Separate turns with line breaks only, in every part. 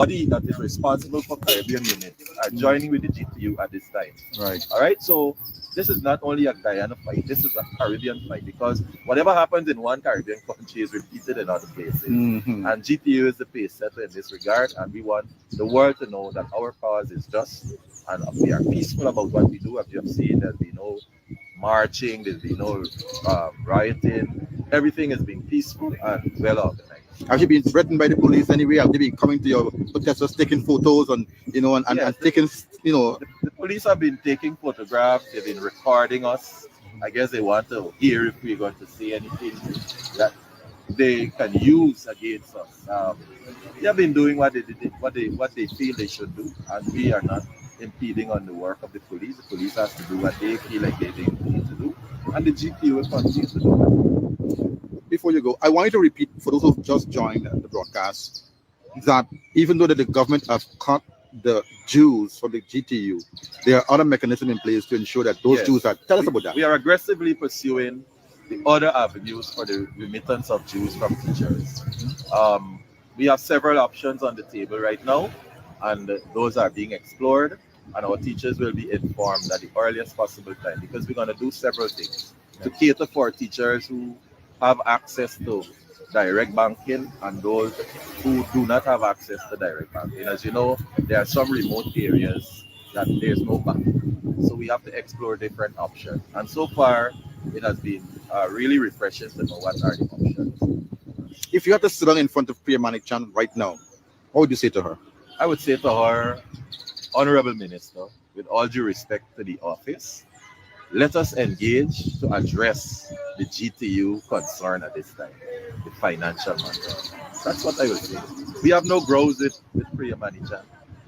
body that is responsible for Caribbean units are joining with the GTU at this time.
Right.
All right, so this is not only a Guyana fight, this is a Caribbean fight because whatever happens in one Caribbean country is repeated in other places. And GTU is the pace setter in this regard, and we want the world to know that our cause is just and we are peaceful about what we do. As you have seen, there's been no marching, there's been no rioting. Everything has been peaceful and well organized.
Have you been threatened by the police anyway? Have they been coming to your protesters, taking photos and
Yes,
and taking
the police have been taking photographs, they've been recording us. I guess they want to hear if we're going to say anything that they can use against us. They have been doing what they feel they should do, and we are not impeding on the work of the police. The police has to do what they feel like they need to do, and the GP will continue to do that.
Before you go, I want you to repeat for those who've just joined the broadcast that even though that the government have cut the dues for the GTU, there are other mechanisms in place to ensure that those
Yes.
dues are. Tell us about that.
We are aggressively pursuing the other avenues for the remittance of dues from teachers. We have several options on the table right now, and those are being explored, and our teachers will be informed at the earliest possible time because we're going to do several things to cater for teachers who have access to direct banking and those who do not have access to direct banking. As you know, there are some remote areas that there's no bank. So we have to explore different options. And so far, it has been really refreshing to know what are the options.
If you had to sit down in front of Priya Manikchan right now, what would you say to her?
I would say to her, Honorable Minister, with all due respect to the office, let us engage to address the GTU concern at this time, the financial matter. That's what I would say. We have no grows with Priya Manichan.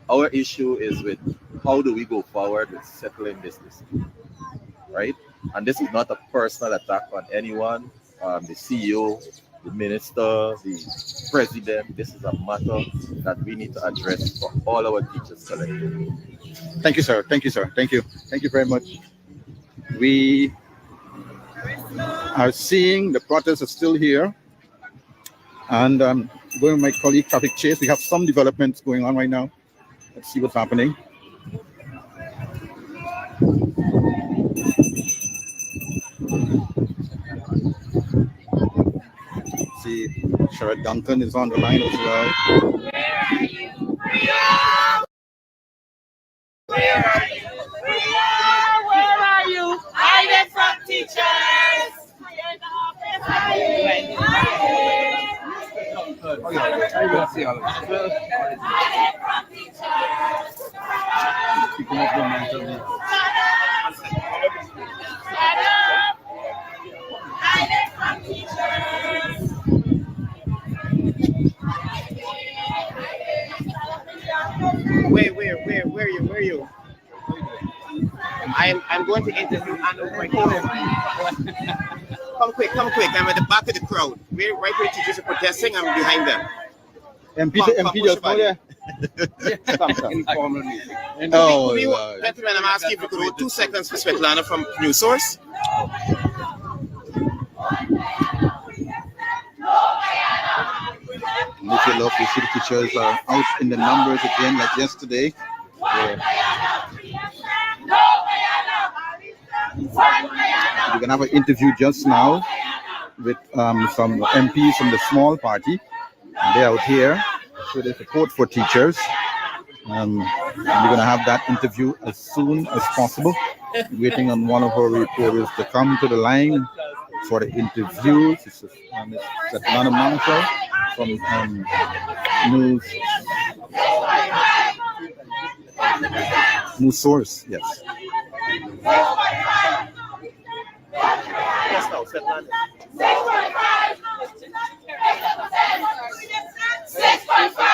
Our issue is with how do we go forward with settling this dispute, right? And this is not a personal attack on anyone, the CEO, the minister, the president. This is a matter that we need to address for all our teachers collectively.
Thank you, sir. Thank you, sir. Thank you. Thank you very much. We are seeing the protests are still here, and going with my colleague Traffic Chase. We have some developments going on right now. Let's see what's happening. See, Sherrod Duncan is on the line as well.
Where are you? Where are you? Where are you? Hiding from teachers. Hiding from teachers.
Where are you? I'm going to interview Anna right now. Come quick. I'm at the back of the crowd. We're right where teachers are protesting. I'm behind them.
MP just go there.
Informal meeting.
Oh,
Gentlemen, I'm asking if you could hold 2 seconds for Svetlana from News Source.
And if you love, you see the teachers are out in the numbers again like yesterday. We're going to have an interview just now with some MPs from the small party. They're out here, so their support for teachers. And we're going to have that interview as soon as possible. Waiting on one of our reporters to come to the line for the interview. This is Svetlana Marshall from News Source. Yes.
Yes, no, Svetlana.
6.5.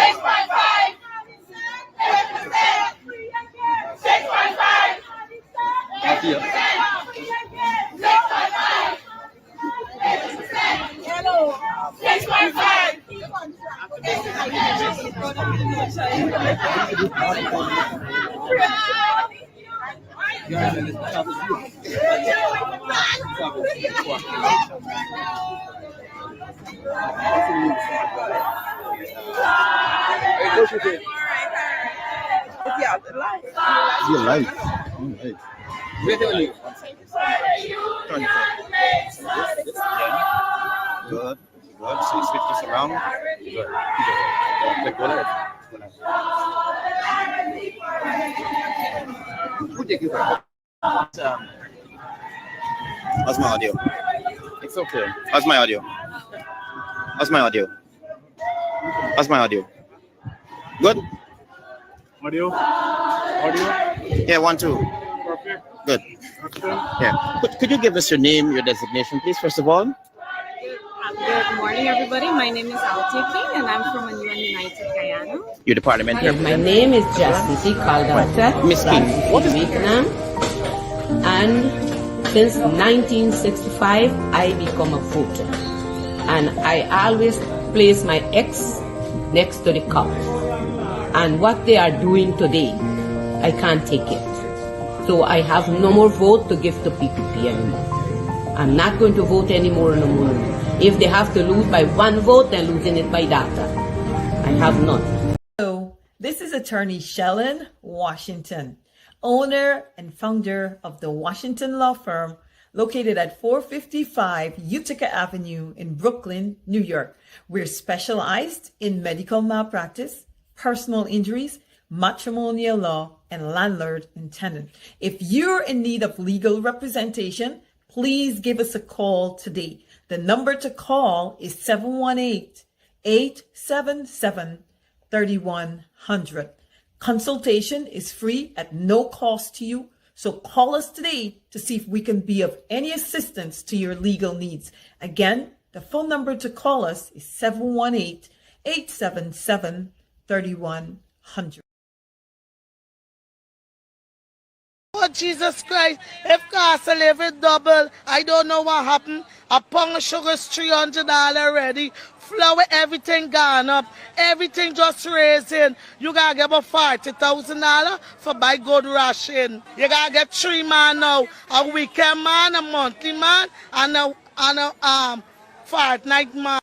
6.5. Yeah, the life.
Your life. All right.
Where do you live?
24. Good. Good. So you switch this around. Good. Good. Go live.
Who take you from? How's my audio?
It's okay.
How's my audio? How's my audio? How's my audio? Good?
Audio? Audio?
Yeah, 1, 2.
Perfect.
Good.
Okay.
Yeah. Could you give us your name, your designation, please, first of all?
Good morning, everybody. My name is Altiki, and I'm from United Guyana.
You're the parliament
Yes, my name is Justice Caldata.
Miss King, what is
Vietnam? And since 1965, I become a voter. And I always place my X next to the cup. And what they are doing today, I can't take it. So I have no more vote to give to PPP anymore. I'm not going to vote anymore no more. If they have to lose by 1 vote, they're losing it by data. I have none.
Hello, this is attorney Shellen Washington, owner and founder of the Washington Law Firm located at 455 Utica Avenue in Brooklyn, New York. We're specialized in medical malpractice, personal injuries, matrimonial law, and landlord and tenant. If you're in need of legal representation, please give us a call today. The number to call is 718-877-3100. Consultation is free at no cost to you. So call us today to see if we can be of any assistance to your legal needs. Again, the phone number to call us is 718-877-3100.
Oh, Jesus Christ, if cost of living double, I don't know what happened. A pound of sugar is $300 already. Flour, everything gone up. Everything just raising. You gotta get about $40,000 for buy good ration. You gotta get 3 man now. A weekend man, a monthly man, and a fortnight man.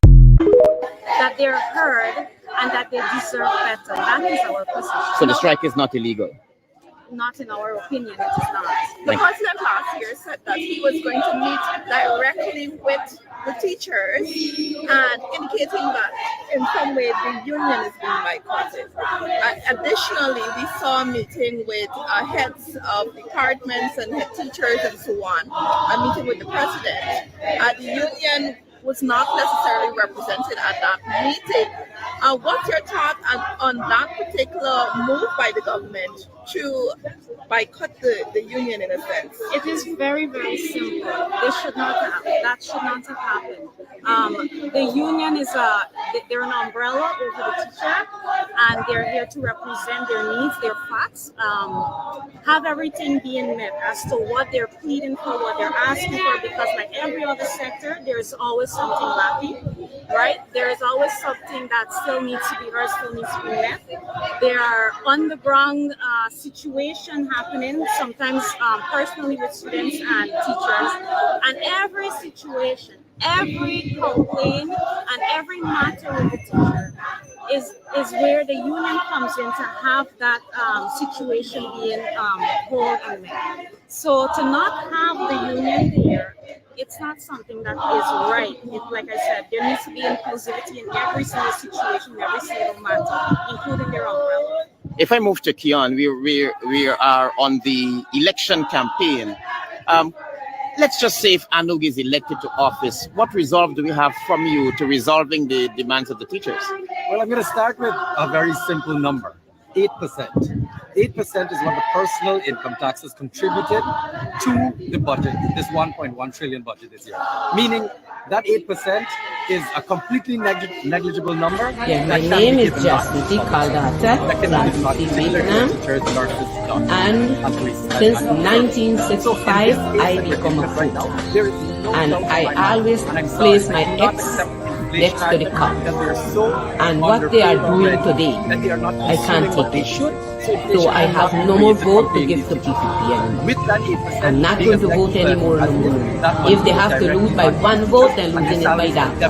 That they're heard and that they deserve better. That is our position.
So the strike is not illegal?
Not in our opinion, it is not.
The president last year said that he was going to meet directly with the teachers and indicating that in some way the union is being boycotted. Additionally, we saw a meeting with heads of departments and head teachers and so on, a meeting with the president. The union was not necessarily represented at that meeting. What's your thought on that particular move by the government to boycott the union in a sense?
It is very, very simple. This should not happen. That should not have happened. The union is they're an umbrella over the teacher, and they're here to represent their needs, their facts, have everything being met as to what they're pleading for, what they're asking for, because like every other sector, there's always something lacking, right? There is always something that still needs to be heard, still needs to be met. There are on-the-ground situation happening, sometimes personally with students and teachers, and every situation, every complaint, and every matter with the teacher is where the union comes in to have that situation being held and met. So to not have the union there, it's not something that is right. Like I said, there needs to be inclusivity in every single situation, every single matter, including their umbrella.
If I move to Keon, we are on the election campaign. Let's just say if Anug is elected to office, what resolve do we have from you to resolving the demands of the teachers?
Well, I'm going to start with a very simple number, 8%. 8% is what the personal income taxes contributed to the budget, this 1.1 trillion budget this year. Meaning that 8% is a completely negligible number.
Yeah, my name is Justice Caldata, Vietnam. And since 1965, I become a voter. And I always place my X next to the cup. And what they are doing today, I can't take it. So I have no more vote to give to PPP anymore. I'm not going to vote anymore no more. If they have to lose by 1 vote, they're losing it by that.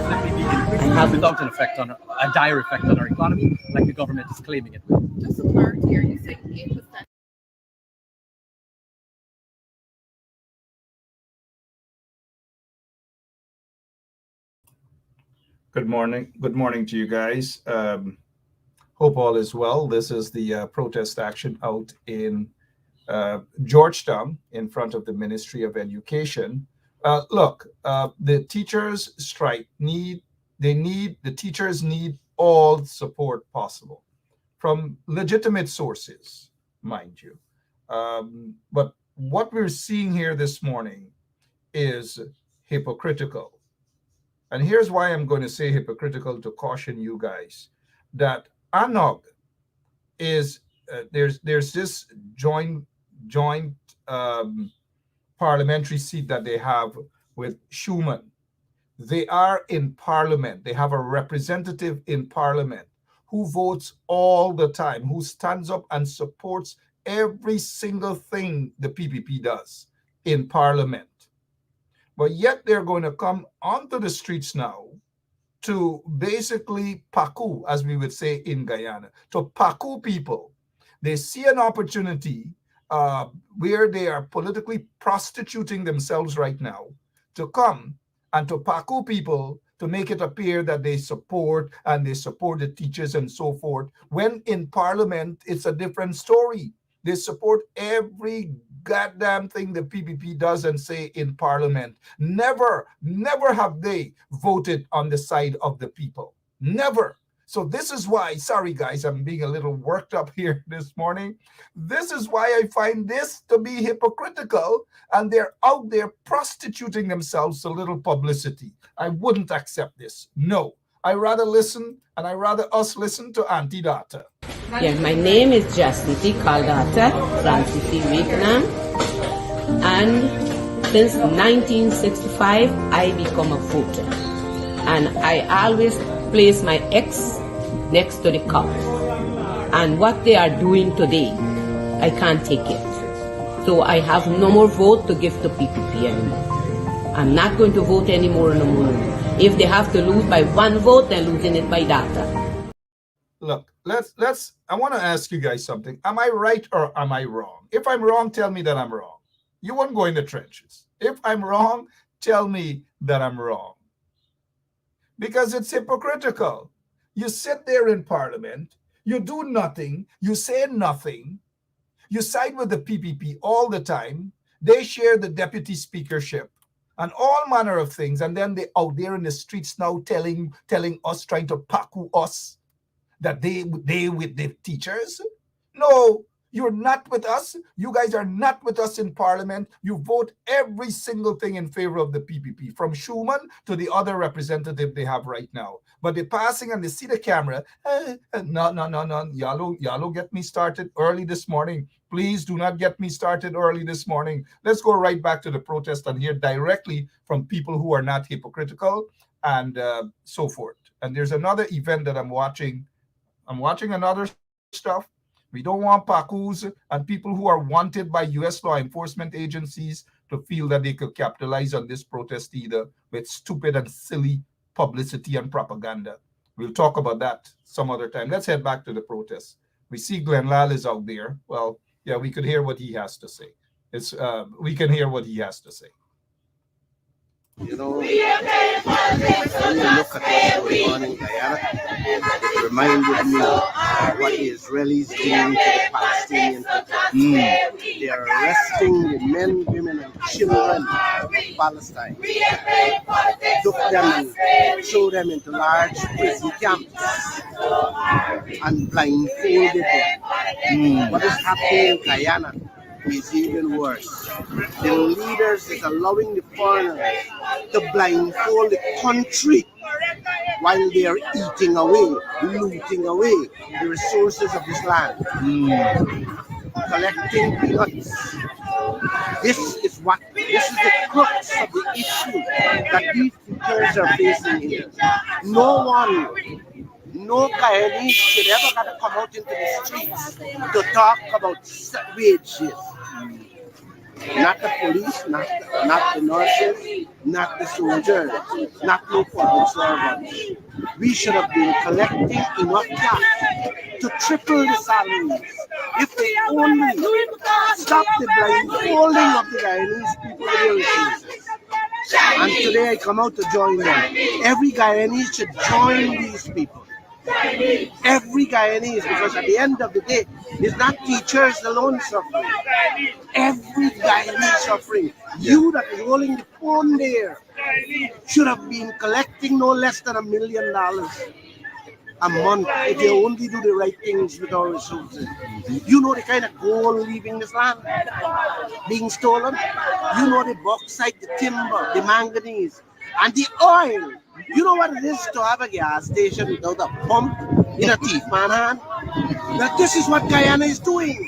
without an effect on a dire effect on our economy, like the government is claiming it will.
Just for clarity, are you saying 8%?
Good morning. Good morning to you guys. Hope all is well. This is the protest action out in Georgetown in front of the Ministry of Education. Look, the teachers strike the teachers need all support possible from legitimate sources, mind you. But what we're seeing here this morning is hypocritical. And here's why I'm going to say hypocritical, to caution you guys that ANOG is there's this joint parliamentary seat that they have with Schumann. They are in parliament. They have a representative in parliament who votes all the time, who stands up and supports every single thing the PPP does in parliament. But yet they're going to come onto the streets now to basically paku, as we would say in Guyana, to paku people. They see an opportunity where they are politically prostituting themselves right now to come and to paku people to make it appear that they support the teachers and so forth, when in parliament it's a different story. They support every goddamn thing the PPP does and say in parliament. Never have they voted on the side of the people. Never. So this is why, sorry guys, I'm being a little worked up here this morning. This is why I find this to be hypocritical, and they're out there prostituting themselves to little publicity. I wouldn't accept this. No. I rather listen, and I rather us listen to Auntie Data.
Yeah, my name is Justity Caldata Francis Vietnam, and since 1965 I become a voter, and I always place my X next to the cup. And what they are doing today, I can't take it. So I have no more vote to give to PPP anymore. I'm not going to vote anymore no more. If they have to lose by one vote, they're losing it by data.
Look, I want to ask you guys something. Am I right or am I wrong? If I'm wrong, tell me that I'm wrong. You won't go in the trenches. If I'm wrong, tell me that I'm wrong. Because it's hypocritical. You sit there in parliament, you do nothing, you say nothing, you side with the PPP all the time, they share the deputy speakership and all manner of things, and then they out there in the streets now telling us, trying to paku us, that they with the teachers. No, you're not with us. You guys are not with us in parliament. You vote every single thing in favor of the PPP, from Schumann to the other representative they have right now. But they're passing and they see the camera. No. Y'all get me started early this morning. Please do not get me started early this morning. Let's go right back to the protest and hear directly from people who are not hypocritical and so forth. And there's another event that I'm watching. I'm watching another stuff. We don't want pakus and people who are wanted by U.S. law enforcement agencies to feel that they could capitalize on this protest either with stupid and silly publicity and propaganda. We'll talk about that some other time. Let's head back to the protest. We see Glenn Lal is out there. Well, yeah, we could hear what he has to say. We can hear what he has to say.
You know, when you look at what's going on in Guyana, it reminded me of what the Israelis doing to the Palestinian people. They are arresting the men, women, and children of Palestine, took them and threw them into large prison camps and blindfolded them. What is happening in Guyana is even worse. The leaders is allowing the foreigners to blindfold the country while they are eating away, looting away the resources of this land, collecting peanuts. This is the crux of the issue that these teachers are facing here. No Guyanese should ever have to come out into the streets to talk about wages. Not the police, not the nurses, not the soldiers, not no public servants. We should have been collecting enough cash to triple the salaries. If they only stop the blindfolding of the Guyanese people with their resources. And today I come out to join them. Every Guyanese should join these people. Every Guyanese, because at the end of the day, it's not teachers alone suffering. Every Guyanese suffering. You that is holding the phone there should have been collecting no less than $1 million a month if you only do the right things with our resources. You know the kind of gold leaving this land, being stolen. You know the bauxite, the timber, the manganese, and the oil. You know what it is to have a gas station without a pump in a thief man hand? Now this is what Guyana is doing.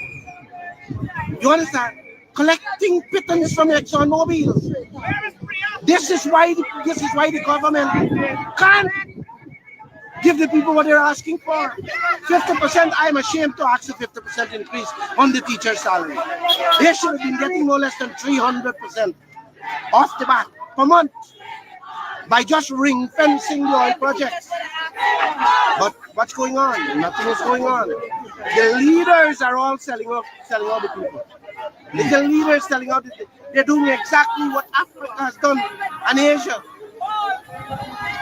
You understand? Collecting pittance from ExxonMobil. This is why the government can't give the people what they're asking for. 50%, I'm ashamed to ask a 50% increase on the teacher's salary. They should have been getting no less than 300% off the bat per month by just ring fencing the oil projects. But what's going on? Nothing is going on. The leaders are all selling out the people. The leaders selling out they're doing exactly what Africa has done and Asia.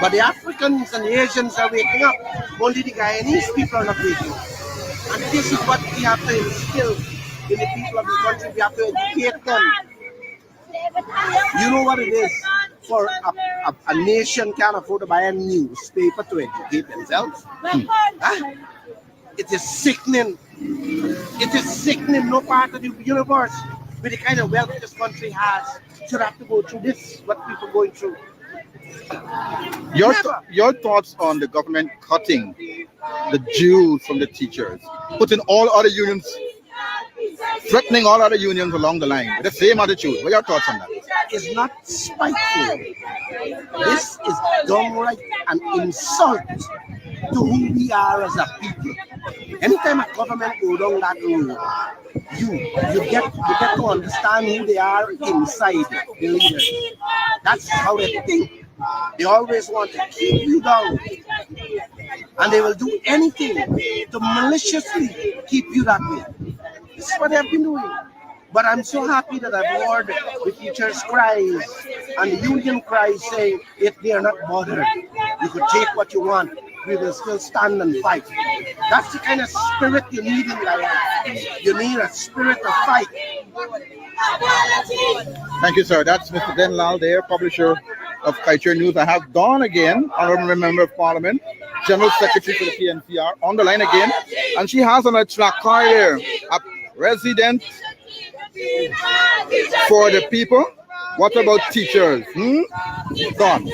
But the Africans and the Asians are waking up. Only the Guyanese people are not waking up. And this is what we have to instill in the people of the country. We have to educate them. You know what it is for a nation can't afford to buy a newspaper to educate themselves? It is sickening. It is sickening. No part of the universe with the kind of wealth this country has should have to go through this, what people are going through.
Your thoughts on the government cutting the dues from the teachers, putting all other unions, threatening all other unions along the line with the same attitude. What are your thoughts on that?
It's not spiteful. This is downright an insult to who we are as a people. Anytime a government goes down that road, you get to understand who they are inside the leaders. That's how they think. They always want to keep you down, and they will do anything to maliciously keep you that way. This is what they have been doing. But I'm so happy that I've heard the teachers' cries and the union cries saying, if they are not bothered, you could take what you want. We will still stand and fight. That's the kind of spirit you need in life. You need a spirit of fight.
Thank you, sir. That's Mr. Denlal there, publisher of Kaiser News. I have Dawn again, Honorable Member of Parliament, General Secretary for the PNCR, on the line again. And she has on a placard there, a resident for the people. What about teachers? Dawn,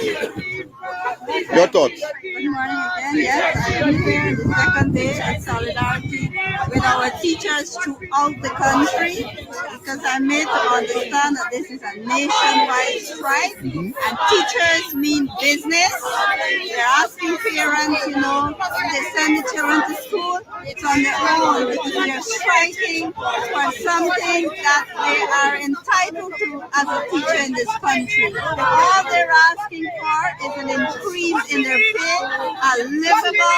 your thoughts?
Good morning again. Yes, I am here the second day of solidarity with our teachers throughout the country, because I'm made to understand that this is a nationwide strike, and teachers mean business. They're asking parents, if they send the children to school, it's on their own, because they're striking for something that they are entitled to as a teacher in this country. All they're asking for is an increase in their pay, a livable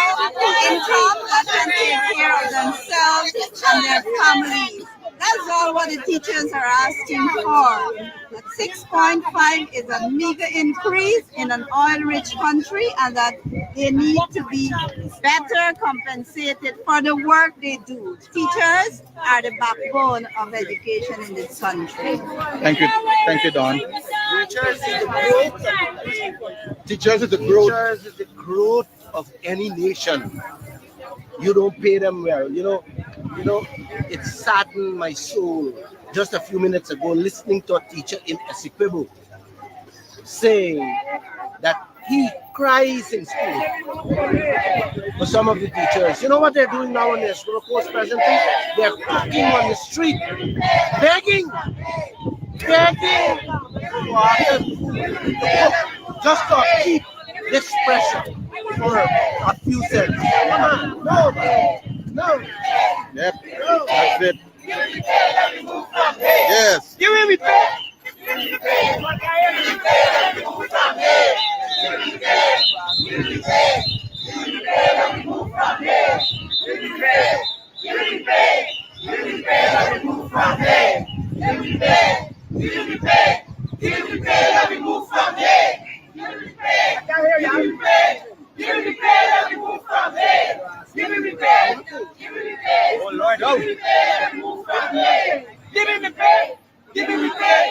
income that can take care of themselves and their families. That's all what the teachers are asking for. That 6.5 is a meager increase in an oil-rich country, and that they need to be better compensated for the work they do. Teachers are the backbone of education in this country.
Thank you, Dawn.
Teachers is the growth of any nation. You don't pay them well. It saddened my soul just a few minutes ago listening to a teacher in Essequibo saying that he cries in school for some of the teachers. You know what they're doing now in the Essequibo Coast presently? They're cooking on the street, begging just to keep this pressure for a few cents. Come on, no.
Yep, that's it. Yes.
You will be
Give me pay, move from here. Give me pay. Give me pay.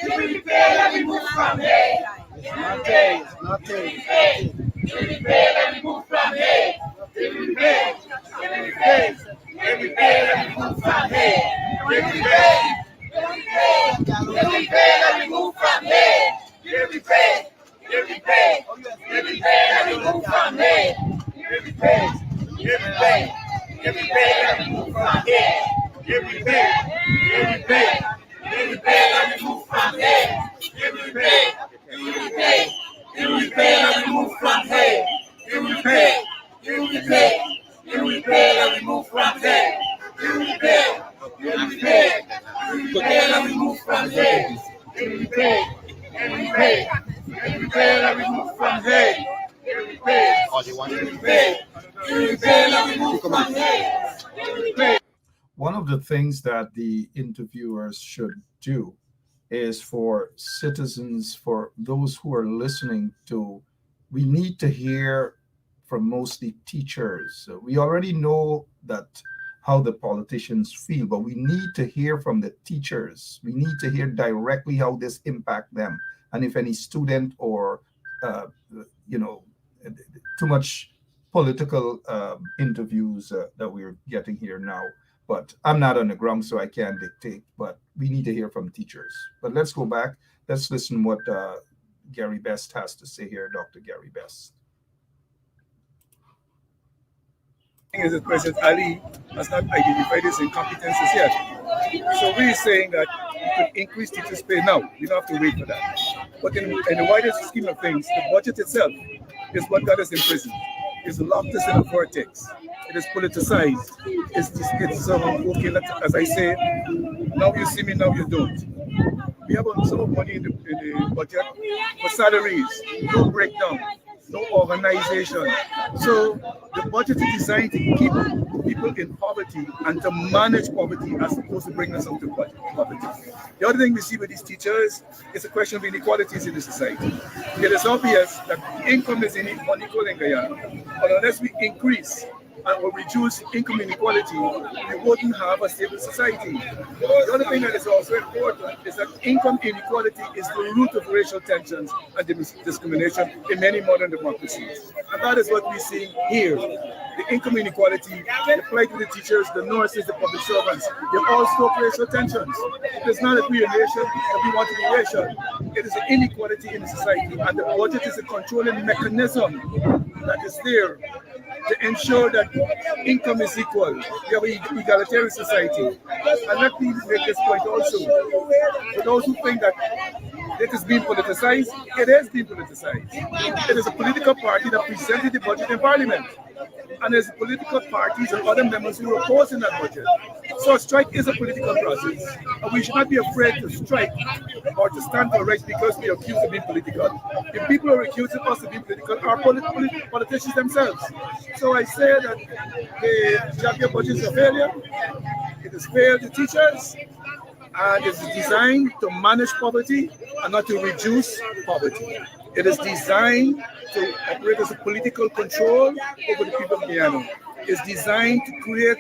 Give me pay, let me move from here.
It's nothing. It's nothing.
Give me pay, let me move from here. Give me pay. Give me pay. Give me pay, let me move from here. Give me pay. Give me pay. Give me pay, let me move from here. Give me pay. Give me pay. Give me pay, let me move from here. Give me pay. Give me pay. Give me pay, let me move from here. Give me pay. Give me pay. Give me pay, let me move from here. Give me pay. Give me pay. Give me pay, let me move from here. Give me pay. Give me pay. Give me pay, let me move from here. Give me pay. Give me pay. Give me pay, let me move from here. Give me pay. Give me pay. Give me pay, let me move from here. Give me pay. Give me pay. Give me pay, let me move from here. Give me pay.
One of the things that the interviewers should do is for citizens, for those who are listening to, we need to hear from mostly teachers. We already know that how the politicians feel, but we need to hear from the teachers. We need to hear directly how this impact them, and if any student or too much political interviews that we're getting here now. But I'm not on the ground, so I can't dictate. But we need to hear from teachers. But let's go back. Let's listen what Gary Best has to say here, Dr. Gary Best.
Is that President Ali has not identified his incompetences yet. So we're saying that we could increase teachers' pay now. We don't have to wait for that. But in the widest scheme of things, the budget itself is what got us in prison. It's locked us in a vortex. It is politicized. It's okay, as I say, now you see me, now you don't. We have some money in the budget for salaries, no breakdown, no organization. So the budget is designed to keep people in poverty and to manage poverty as opposed to bring us out of poverty. The other thing we see with these teachers is a question of inequalities in the society. It is obvious that income is unequal in Guyana, but unless we increase or reduce income inequality, we wouldn't have a stable society. The other thing that is also important is that income inequality is the root of racial tensions and discrimination in many modern democracies. And that is what we see here. The income inequality, the plight of the teachers, the nurses, the public servants, they all stoke racial tensions. It is not that we are a nation and we want to be racial. It is an inequality in the society, and the budget is a controlling mechanism that is there to ensure that income is equal. We have an egalitarian society. And let me make this point also. For those who think that it is being politicized, it is being politicized. It is a political party that presented the budget in Parliament. And there's political parties and other members who are opposing that budget. So a strike is a political process. And we should not be afraid to strike or to stand for rights because we are accused of being political. The people who are accusing us of being political are politicians themselves. So I say that the Jackie budget is a failure. It has failed the teachers. And it is designed to manage poverty and not to reduce poverty. It is designed to operate as a political control over the people of Guyana. It's designed to create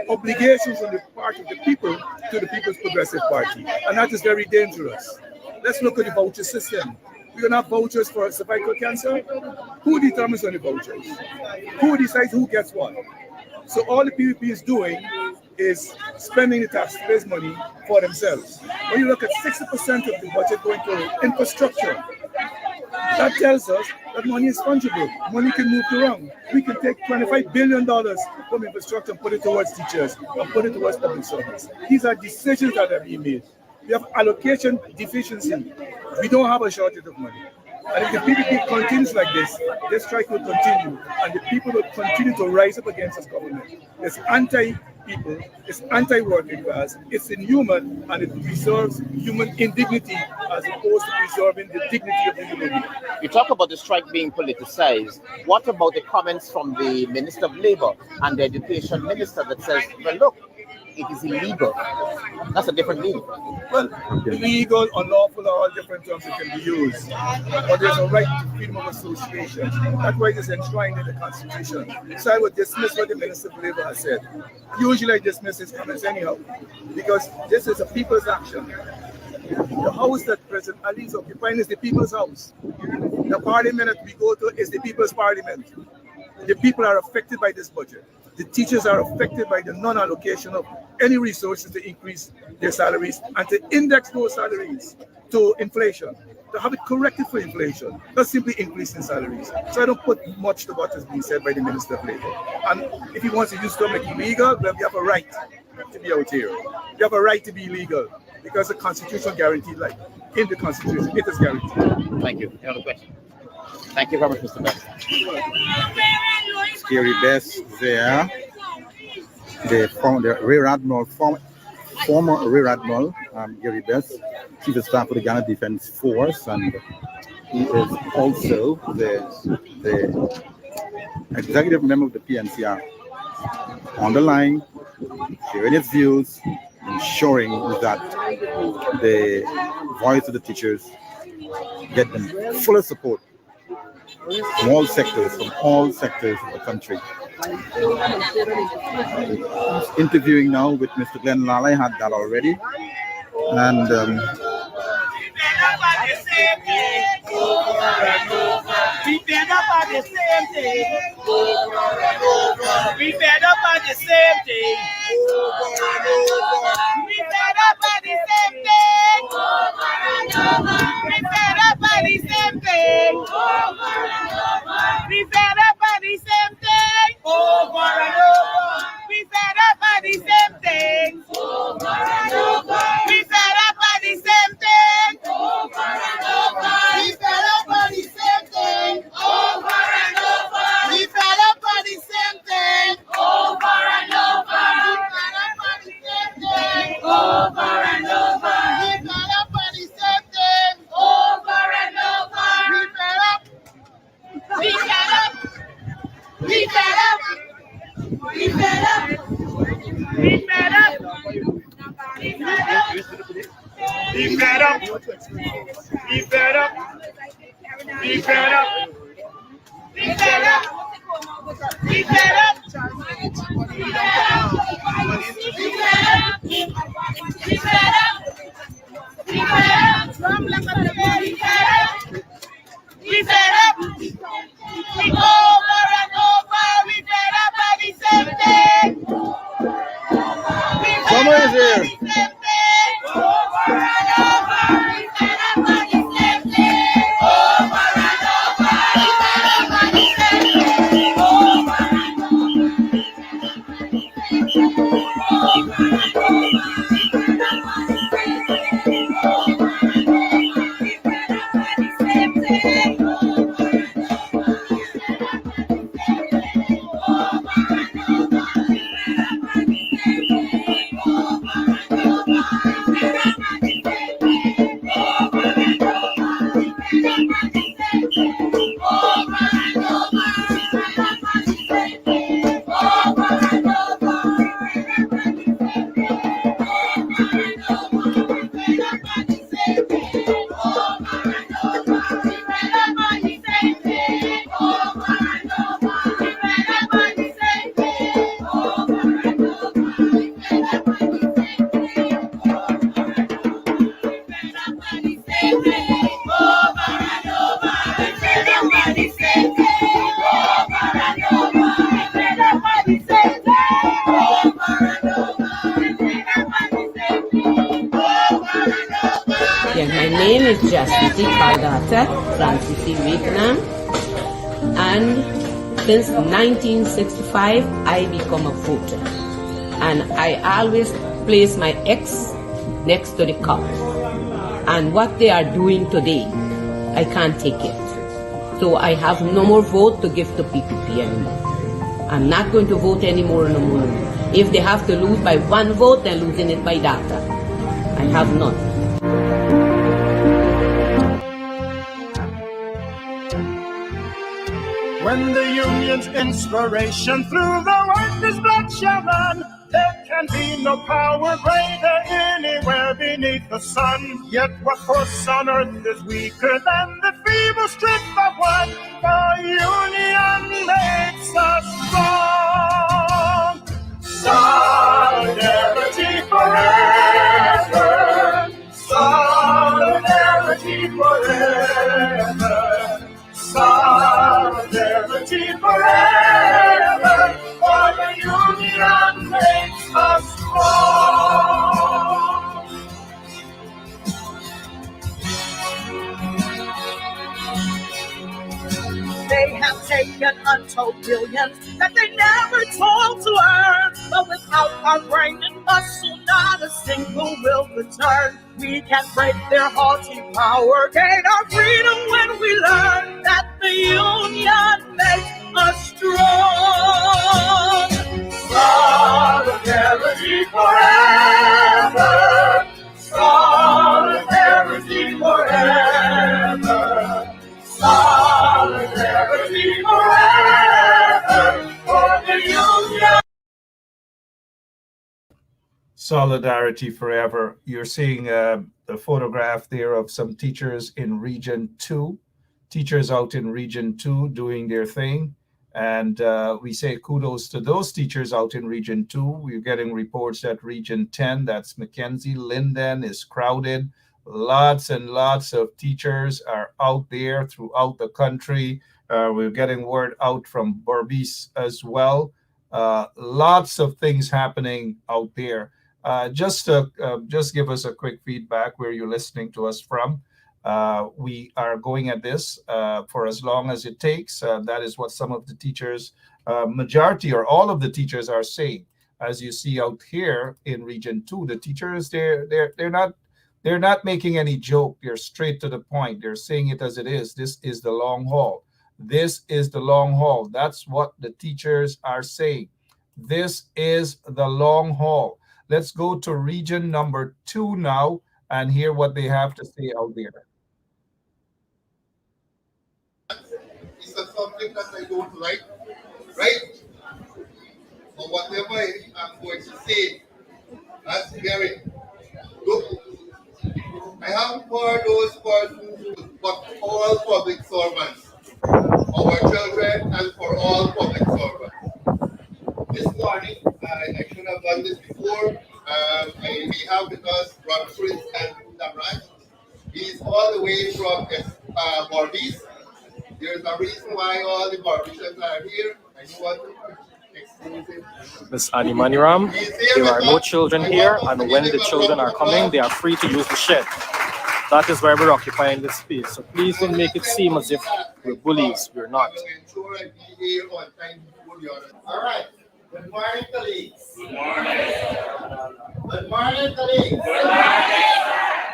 obligations on the part of the people to the People's Progressive Party. And that is very dangerous. Let's look at the voucher system. We're going to have vouchers for cervical cancer. Who determines on the vouchers? Who decides who gets what? So all the PVP is doing is spending the taxpayers' money for themselves. When you look at 60% of the budget going to infrastructure, that tells us that money is fungible. Money can move around. We can take $25 billion from infrastructure and put it towards teachers and put it towards public servants. These are decisions that are being made. We have allocation deficiency. We don't have a shortage of money. And if the PDP continues like this strike will continue, and the people will continue to rise up against this government. It's anti-people, it's anti-working class, it's inhuman, and it preserves human indignity as opposed to preserving the dignity of the human being.
You talk about the strike being politicized. What about the comments from the Minister of Labour and the Education Minister that says, well, look, it is illegal. That's a different meaning.
Well, illegal, unlawful are all different terms that can be used. But there's a right to freedom of association. That right is enshrined in the Constitution. So I would dismiss what the Minister of Labour has said. Usually I dismiss his comments anyhow, because this is a people's action. The house that President Ali is occupying is the people's house. The parliament that we go to is the people's parliament. The people are affected by this budget. The teachers are affected by the non-allocation of any resources to increase their salaries and to index those salaries to inflation, to have it corrected for inflation, not simply increasing salaries. So I don't put much to what has been said by the Minister of Labour. And if he wants to use term like illegal, well, we have a right to be out here. We have a right to be illegal because the Constitution guaranteed life. In the Constitution, it is guaranteed.
Thank you. Any other question? Thank you very much, Mr. Best.
Gary Best there, the Rear Admiral, former Rear Admiral Gary Best, Chief of Staff of the Ghana Defense Force, and he is also the executive member of the PNCR. On the line, sharing its views, ensuring that the voice of the teachers get them full support from all sectors of the country. Interviewing now with Mr. Glenn Lala, I had that already. And
we fed up on the same thing. We fed up on the same thing. We fed up on the same thing. We fed up on the same thing. We fed up on the same thing. Over and over. We fed up on the same thing. Over and over. We fed up on the same thing. Over and over. We fed up on the same thing. Over and over. We fed up on the same thing. Over and over. We fed up on the same thing. Over and over. We fed up on the same thing. Over and over. We fed up. We fed up. We fed up. We fed up. We fed up. We fed up. We fed up. We fed up. We fed up. We fed up. We fed up. We fed up. We fed up. We over and over. We fed up by the same thing.
someone is here.
Over and over. We fed up by the same thing. Over and over. We fed up by the same thing. Over and over.
My name is Justice Kaldata Francis Vietnam, and since 1965 I become a voter, and I always place my X next to the cup, and what they are doing today I can't take it, so I have no more vote to give to PPP anymore. I'm not going to vote anymore no more. If they have to lose by one vote, they're losing it by data. I have none.
When the union's inspiration through the work is black shaman,
There can be no power greater anywhere beneath the sun. Yet what force on earth is weaker than the feeble strength of one? The union makes us strong. Solidarity forever. Solidarity forever. Solidarity forever. For the union makes us strong.
They have taken untold billions that they never told to earn. But without our brain in muscle, not a single will return. We can break their haughty power, gain our freedom when we learn that the union makes us strong.
Solidarity forever. Solidarity forever. Solidarity forever for the union. Solidarity forever. You're seeing the photograph there of some teachers in Region 2, teachers out in Region 2 doing their thing. And we say kudos to those teachers out in Region 2. We're getting reports that Region 10, that's Mackenzie, Linden, is crowded. Lots and lots of teachers are out there throughout the country. We're getting word out from Berbice as well. Lots of things happening out there. Just give us a quick feedback where you're listening to us from. We are going at this for as long as it takes. That is what some of the teachers, majority or all of the teachers are saying. As you see out here in Region 2, the teachers, they're not making any joke. They're straight to the point. They're saying it as it is. This is the long haul. This is the long haul. That's what the teachers are saying. This is the long haul. Let's go to region number 2 now and hear what they have to say out there.
It's a subject that I don't like, right? So whatever I'm going to say, that's very good. I have for those persons, but all public servants, our children, and for all public servants. This morning, I should have done this before. We have with us Robert Prince and Damran. He's all the way from Barbies. There's a reason why all the Barbicians are here. I know what
Miss Annie Maniram, there are no children here, and when the children are coming, they are free to use the shed. That is why we're occupying this space. So please don't make it seem as if we're bullies. We're not.
All right. Good morning, colleagues. Good morning. Good morning, colleagues. Good morning.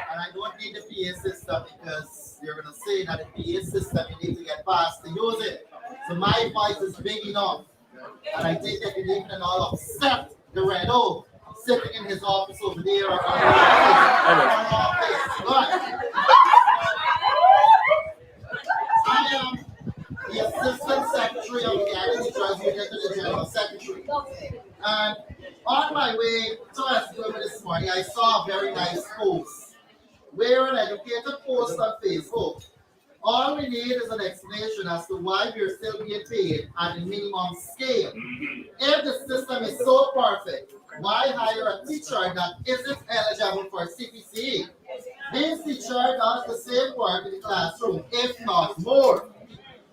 And I don't need the PA system because you're going to say that the PA system, you need to get past to use it. So my voice is big enough. And I think that you can all accept the red oak sitting in his office over there. Or Good. I am the Assistant Secretary of the Academy Trust Union to the General Secretary. And on my way to SQM this morning, I saw a very nice post where an educator post on Facebook. All we need is an explanation as to why we're still being paid at the minimum scale. If the system is so perfect, why hire a teacher that isn't eligible for CPC? These teachers does the same work in the classroom, if not more.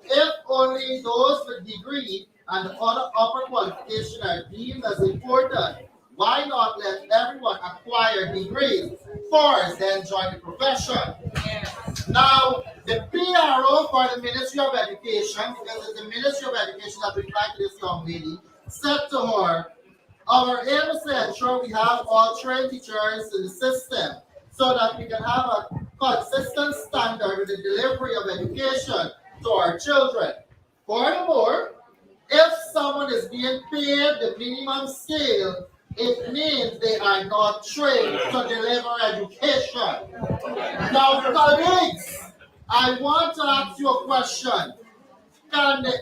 If only those with degree and other upper qualification are deemed as important, why not let everyone acquire degrees first, then join the profession? Now, the PRO for the Ministry of Education, because it's the Ministry of Education that replied to this young lady, said to her, our aim is to ensure we have all trained teachers in the system so that we can have a consistent standard with the delivery of education to our children. Furthermore, if someone is being paid the minimum scale, it means they are not trained to deliver education. Now, colleagues, I want to ask you a question. Can the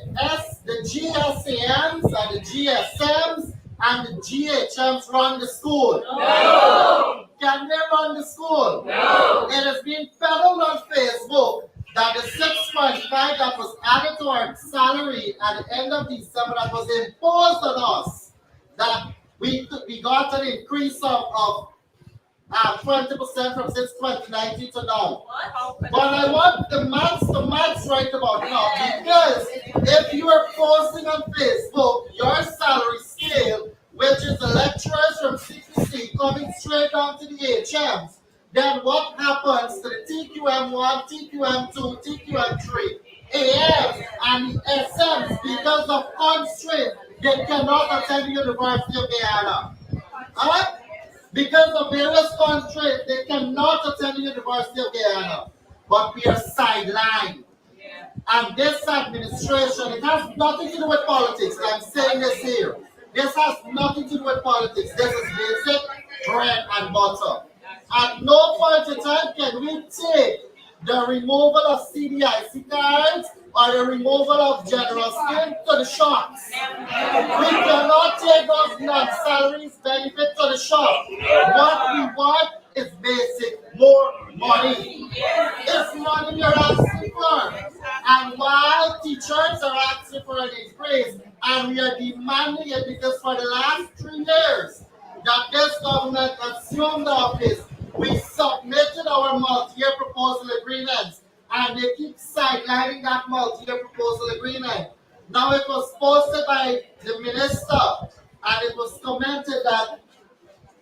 GSAMs and the GSMs and the GHMs run the school? No. Can they run the school? No. It has been peddled on Facebook that the 6.5 that was added to our salary at the end of December that was imposed on us, that we got an increase of 20% from since 2019 to now. But I want the maths right about now, because if you are posting on Facebook your salary scale, which is the lecturers from CPC coming straight down to the HMs, then what happens to the TQM1, TQM2, TQM3, AMs, and the SMs because of constraint? They cannot attend the University of Guyana. Alright? Because of various constraints, they cannot attend the University of Guyana. But we are sidelined. And this administration, it has nothing to do with politics. I'm saying this here. This has nothing to do with politics. This is basic bread and butter. At no point in time can we take the removal of CDIC cards or the removal of general scheme to the shops. We cannot take those non-salaries benefit to the shop. What we want is basic, more money. It's money you're asking for. And while teachers are asking for an increase, and we are demanding it because for the last 3 years that this government assumed office, we submitted our multi-year proposal agreements, and they keep sidelining that multi-year proposal agreement. Now it was posted by the minister, and it was commented that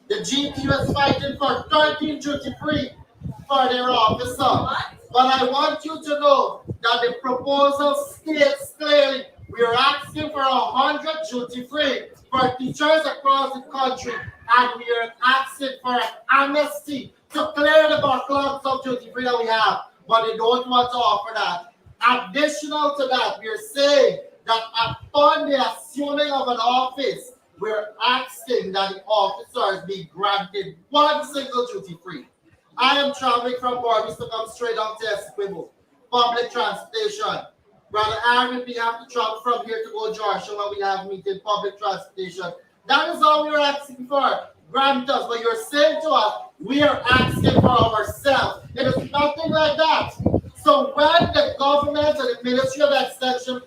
the GP was fighting for 13 duty-free for their officer. But I want you to know that the proposal states clearly we are asking for 100 duty-free for teachers across the country, and we are asking for an amnesty to clear the backlogs of duty-free that we have. But they don't want to offer that. Additional to that, we are saying that upon the assuming of an office, we're asking that the officers be granted 1 single duty-free. I am traveling from Barbados to come straight down to Esquibo. Public transportation. Brother Aaron, we have to travel from here to go Georgia when we have meeting public transportation. That is all we are asking for. Grant us, but you're saying to us, we are asking for ourselves. It is nothing like that. So when the government and the Ministry of Extension,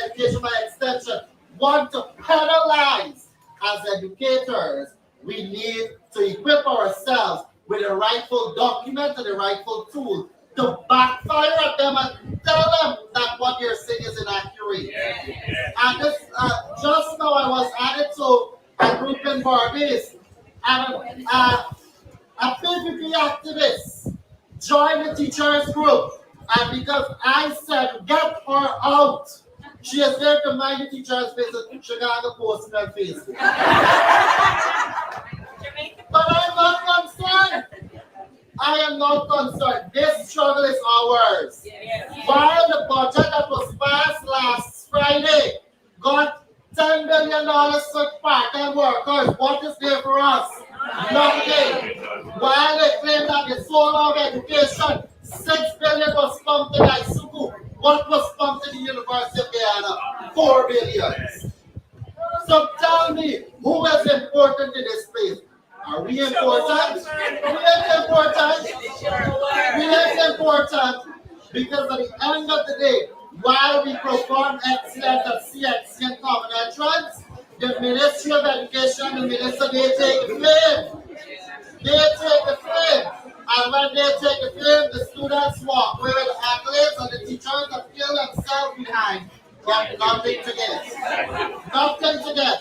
Education by extension, want to penalize as educators, we need to equip ourselves with the rightful document and the rightful tool to backfire at them and tell them that what you're saying is inaccurate. And this, just now I was added to a group in Barbados, and a PPP activist joined the teachers group, and because I said get her out, she is there to mind the teachers' business. Chicago posted on Facebook. But I'm not concerned. I am not concerned. This struggle is ours. While the budget that was passed last Friday got $10 billion for part-time workers, what is there for us? Nothing. While they claim that the soul of education, $6 billion was pumped in Isuku. What was pumped in the University of Guyana? $4 billion. So tell me, who is important in this place? Are we important? We ain't important. We ain't important because at the end of the day, while we perform excellent at CXC and common entrance, the Ministry of Education, the minister, they take the blame. They take the blame. And when they take the blame, the students walk away with accolades and the teachers that feel themselves behind. But nothing to get. Nothing to get.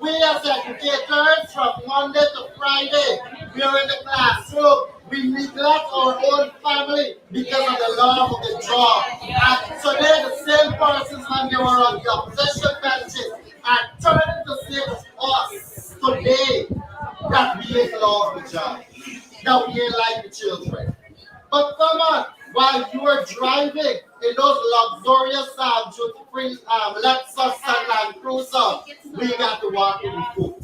We as educators from Monday to Friday, we are in the classroom. We neglect our own family because of the love of the job. And today the same persons when they were on the opposition benches are turning to say to us today that we ain't love the job, that we ain't like the children. But come on, while you are driving in those luxurious duty-free Lexus and Land Cruiser, we got to walk in the foot.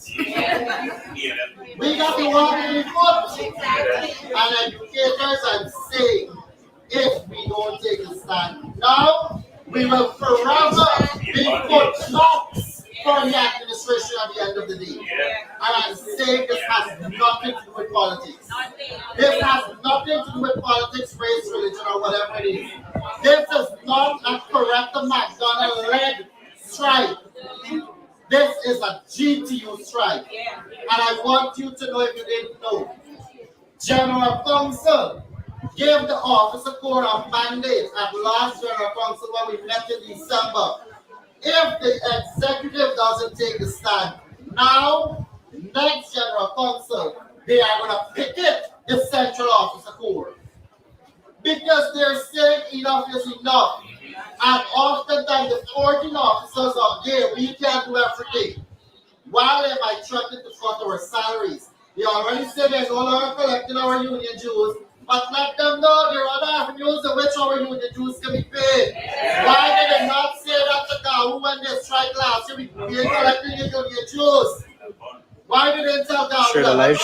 We got to walk in the foot. And educators, I'm saying, if we don't take a stand now, we will forever be put knocks for the administration at the end of the day. And I'm saying this has nothing to do with politics. This has nothing to do with politics, race, religion, or whatever it is. This is not a correct McDonald-led strike. This is a GTU strike. And I want you to know, if you didn't know, General Council gave the officer corps a mandate at last General Council when we met in December. If the executive doesn't take a stand, now, next General Council, they are going to picket the Central Officer Corps. Because they're saying enough is enough. And oftentimes the 14 officers are there, we can't do everything. While they might threaten to cut our salaries, they already said they're no longer collecting our union dues, but let them know there are other avenues in which our union dues can be paid. Why did they not say that to Gahu when they strike last year? We ain't collecting your union dues. Why did they tell Gahu?
Share the live,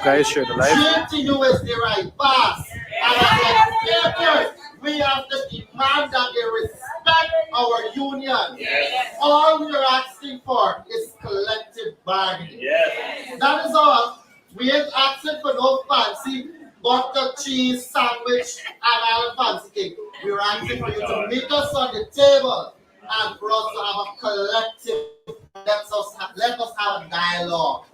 guys, share the live.
GTU is the right pass. And as legislators, we have to demand that they respect our union. All we are asking for is collective bargaining. That is all. We ain't asking for no fancy butter, cheese, sandwich, and all fancy thing. We're asking for you to meet us on the table and for us to have a collective. Let us have a dialogue.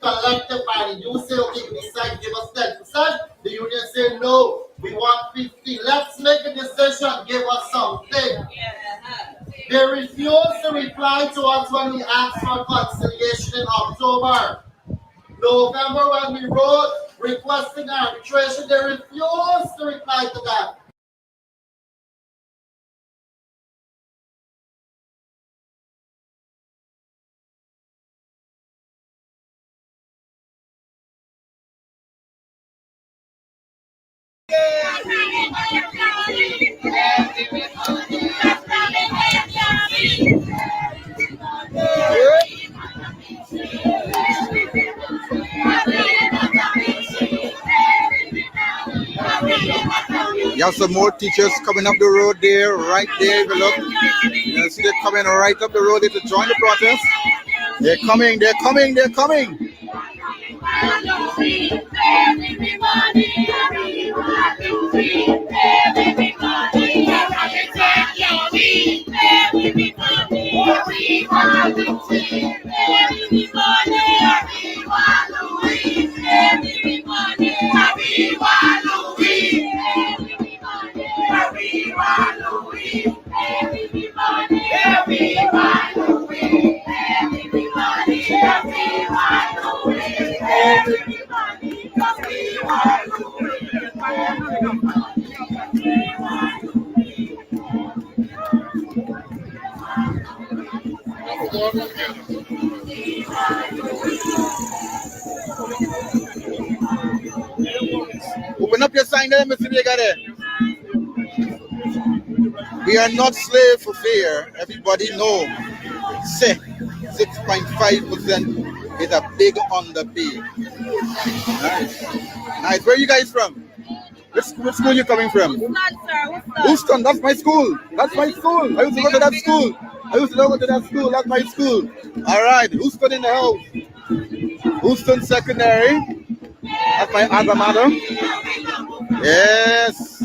Collective bargaining. You say, okay, we decide, give us 10%. The union say, no, we want 50. Let's make a decision, give us something. They refused to reply to us when we asked for conciliation in October. November, when we wrote requesting arbitration, they refused to reply to that.
You have some more teachers coming up the road there, right there. If you look, you see they're coming right up the road there to join the protest. They're coming, they're coming, they're coming. Open up your sign there, Mr. Diegade. We are not slaves for fear. Everybody know. 6.5% is a big underpay. Nice. Nice. Where are you guys from? Which school you coming from? Houston, that's my school. That's my school. I used to go to that school. That's my school. All right. Houston in the house. Houston Secondary. That's my alma mater. Yes.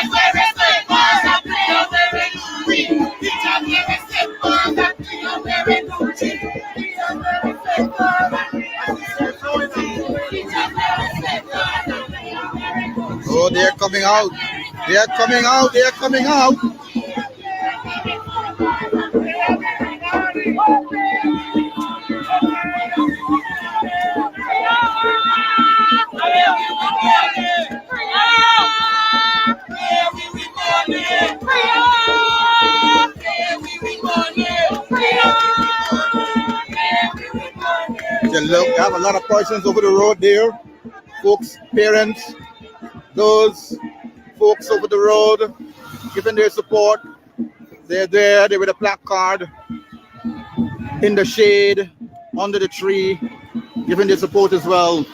Yeah.
out. They are coming out. They are coming out. You look, I have a lot of persons over the road there. Folks, parents, those folks over the road giving their support. They're there, they're with a placard in the shade, under the tree, giving their support as well.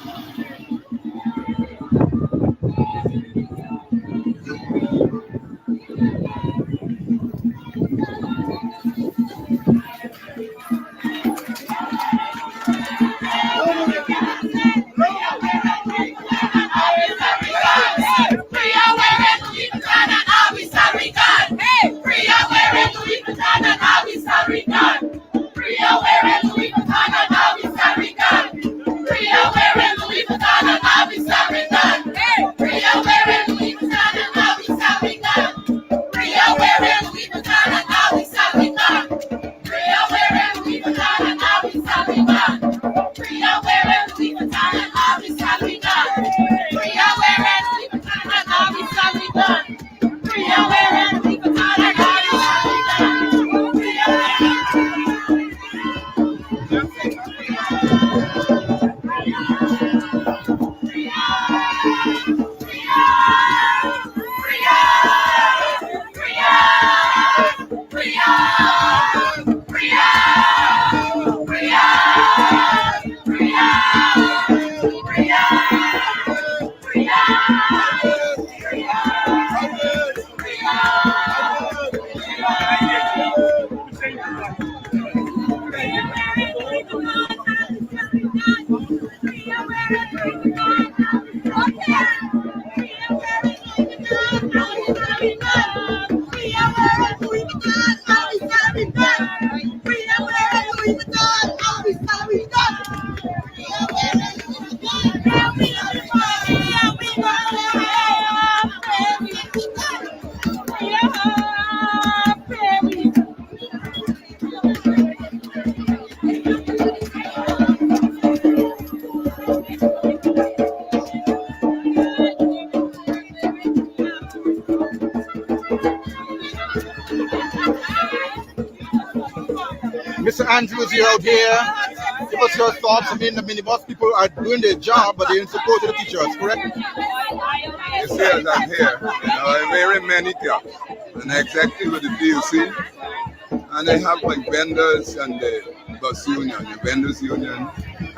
Mr. Andrews, you're out here. Give us your thoughts. I mean, the minibus people are doing their job, but they're in support of the teachers, correct?
You see, as I'm here, I'm wearing many caps, and I executive with the DUC, and I have my vendors and the bus union, the vendors union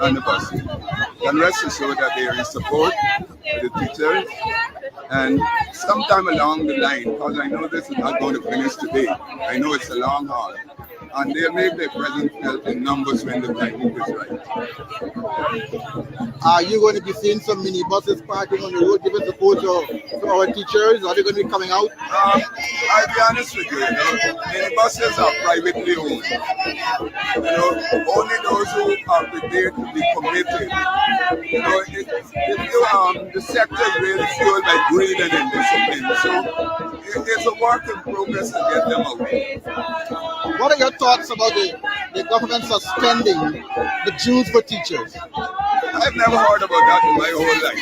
and the bus union. And rest assured that they are in support of the teachers. And sometime along the line, because I know this is not going to finish today, I know it's a long haul, and they'll make their presence felt in numbers when the timing is right.
Are you going to be seeing some minibuses parking on the road giving support to our teachers? Are they going to be coming out?
I'll be honest with you, minibuses are privately owned. Only those who are prepared to be committed. The sector is really fueled by greed and indiscipline. So it's a work in progress to get them out.
What are your thoughts about the government suspending the dues for teachers?
I've never heard about that in my whole life.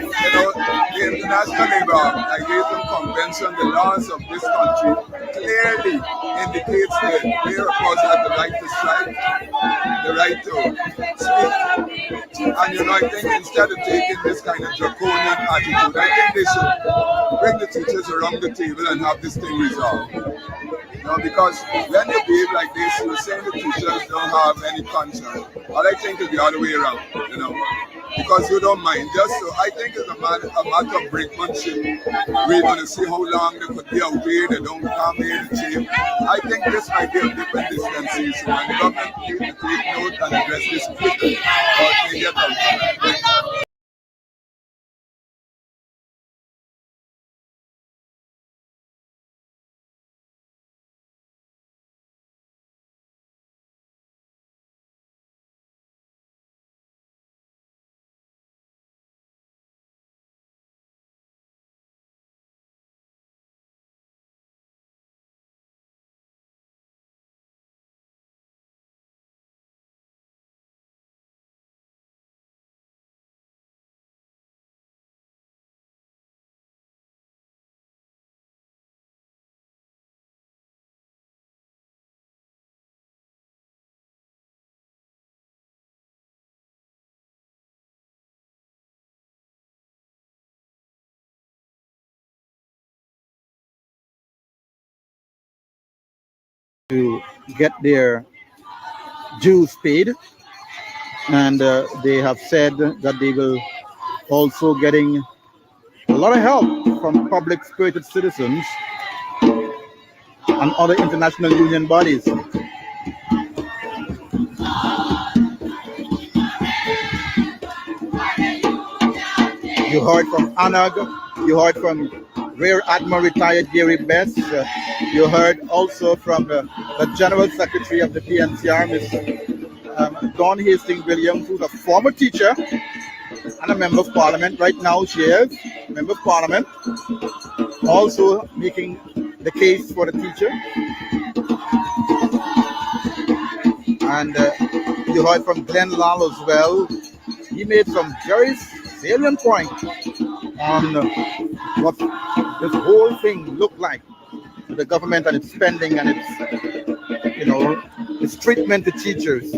The International Labour Organization Convention, the laws of this country clearly indicates that we, of course, have the right to strike, the right to speak. And I think instead of taking this kind of draconian attitude, I think they should bring the teachers around the table and have this thing resolved. Because when you behave like this, you're saying the teachers don't have any concern. All I think is the other way around, because you don't mind. Just so I think it's a matter of brinkmanship. We're going to see how long they could be away, they don't come here to change. I think this might be a different dispensation, and the government needs to take note and address this quickly, or it may get out.
to get their dues paid, and they have said that they will also getting a lot of help from public spirited citizens and other international union bodies. You heard from ANAG, you heard from Rear Admiral retired Gary Best, you heard also from the General Secretary of the PNCR, Ms. Dawn Hastings Williams, who's a former teacher and a member of parliament. Right now she is a member of parliament, also making the case for the teacher. And you heard from Glenn Lal as well. He made some very salient points on what this whole thing looked like, the government and its spending and its, its treatment to teachers.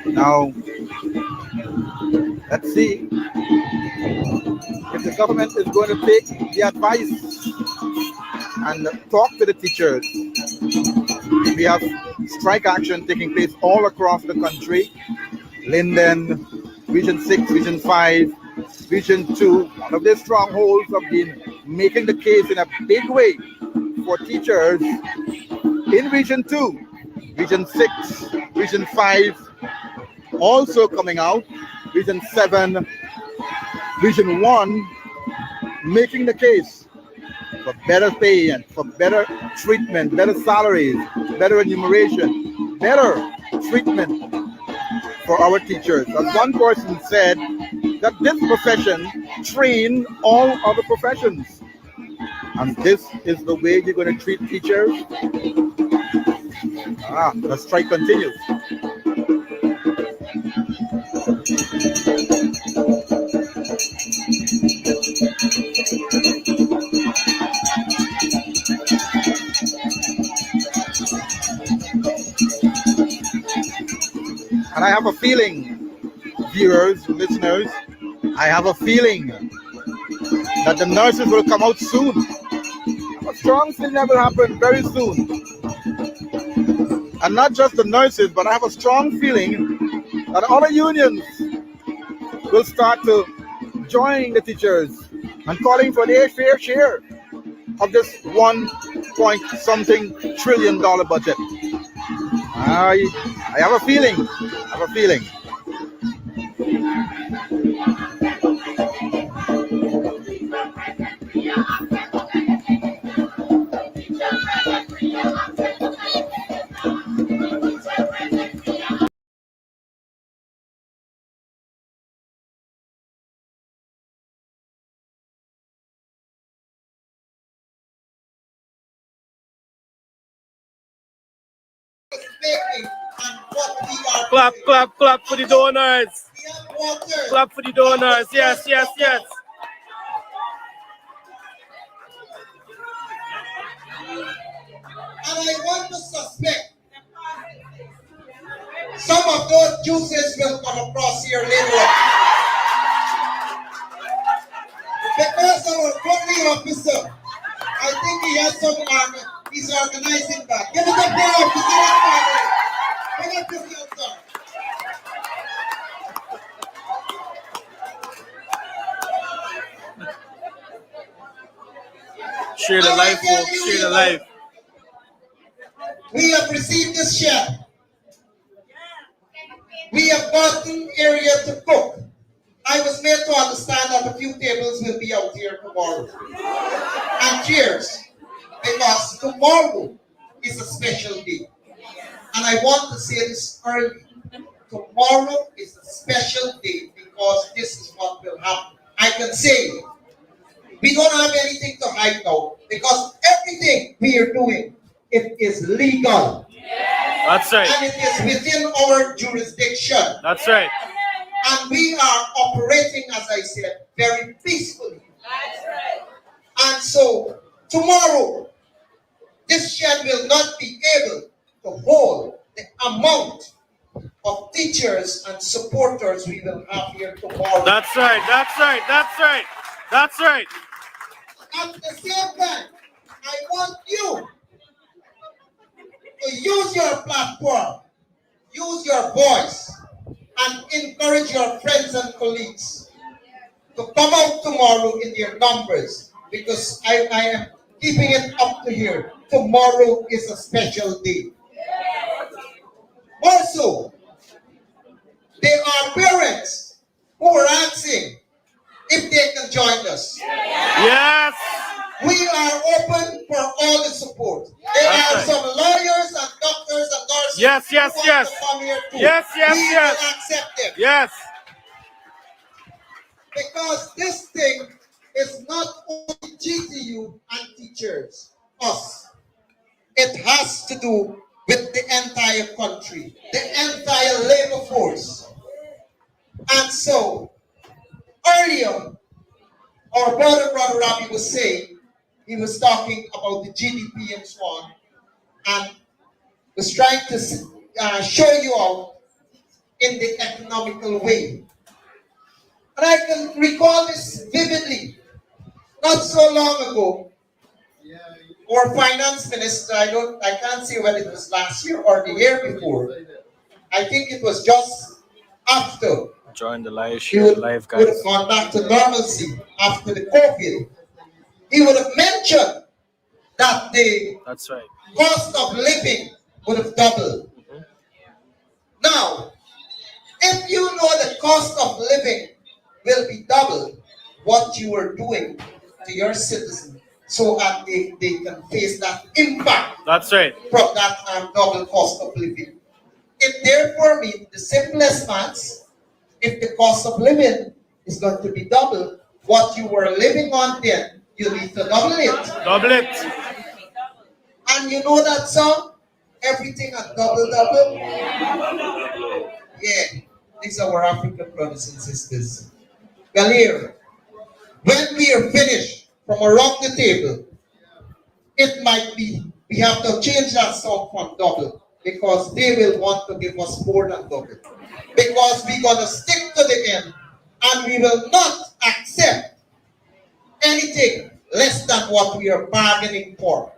Now, let's see if the government is going to take the advice and talk to the teachers. We have strike action taking place all across the country. Linden, Region 6, Region 5, Region 2, one of their strongholds have been making the case in a big way for teachers in Region 2, Region 6, Region 5, also coming out, Region 7, Region 1, making the case for better pay and for better treatment, better salaries, better remuneration, better treatment for our teachers. As one person said, that this profession train all other professions. And this is the way you're going to treat teachers? The strike continues. And I have a feeling, viewers, listeners, I have a feeling that the nurses will come out soon. A strong thing that will happen very soon. And not just the nurses, but I have a strong feeling that other unions will start to join the teachers and calling for their fair share of this $1.something trillion budget. I have a feeling. I have a feeling.
Clap, clap, clap for the donors. Clap for the donors. Yes, yes, yes.
And I want to suspect some of those juices will come across here later on. Because our funding officer, I think he has some he's organizing that. Give it a applause to that. Give it to yourself.
Share the life, folks. Share the life.
We have received this share. We have gotten area to cook. I was made to understand that a few tables will be out here tomorrow. And chairs. Because tomorrow is a special day. And I want to say this early. Tomorrow is a special day because this is what will happen. I can say it. We don't have anything to hide now because everything we are doing, it is legal.
That's right.
And it is within our jurisdiction.
That's right.
And we are operating, as I said, very peacefully. That's right. And so tomorrow, this shed will not be able to hold the amount of teachers and supporters we will have here tomorrow.
That's right. That's right. That's right. That's right.
At the same time, I want you to use your platform, use your voice, and encourage your friends and colleagues to come out tomorrow in their numbers, because I am keeping it up to here. Tomorrow is a special day. Also, there are parents who are asking if they can join us.
Yes.
We are open for all the support. There are some lawyers and doctors and nurses
Yes, yes,
who want
yes.
to come here too.
Yes, yes,
we
yes.
will accept them.
Yes.
Because this thing is not only GTU and teachers, us. It has to do with the entire country, the entire labor force. And so, earlier, our brother Ravi was saying, he was talking about the GDP and so on, and was trying to show you out in the economical way. And I can recall this vividly. Not so long ago, our finance minister, I can't say whether it was last year or the year before. I think it was just after.
Join the live
He
show, live
would
guys.
have gone back to normalcy after the COVID. He would have mentioned that the
That's right.
cost of living would have doubled. Now, if you know the cost of living will be double, what you are doing to your citizens so that they can face that impact.
That's right.
From that double cost of living. It therefore means the simplest maths, if the cost of living is going to be double, what you were living on then, you need to double it.
Double it.
And you know that song? Everything at double. Yeah, these are our African brothers and sisters. Galir, when we are finished from around the table, it might be we have to change that song from double, because they will want to give us more than double. Because we're going to stick to the end, and we will not accept anything less than what we are bargaining for.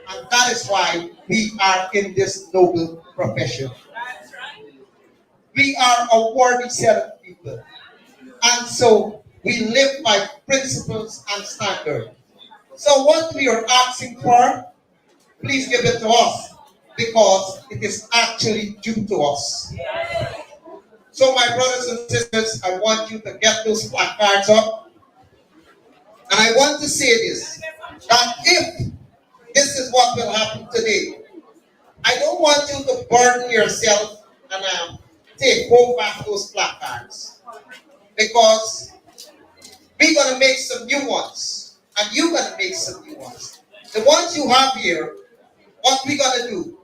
And that is why we are in this noble profession. We are a worthy set of people. And so we live by principles and standards. So what we are asking for, please give it to us, because it is actually due to us. So my brothers and sisters, I want you to get those placards up. And I want to say this, that if this is what will happen today, I don't want you to burden yourself and hold back those placards. Because we're going to make some new ones. And you're going to make some new ones. The ones you have here, what we're going to do,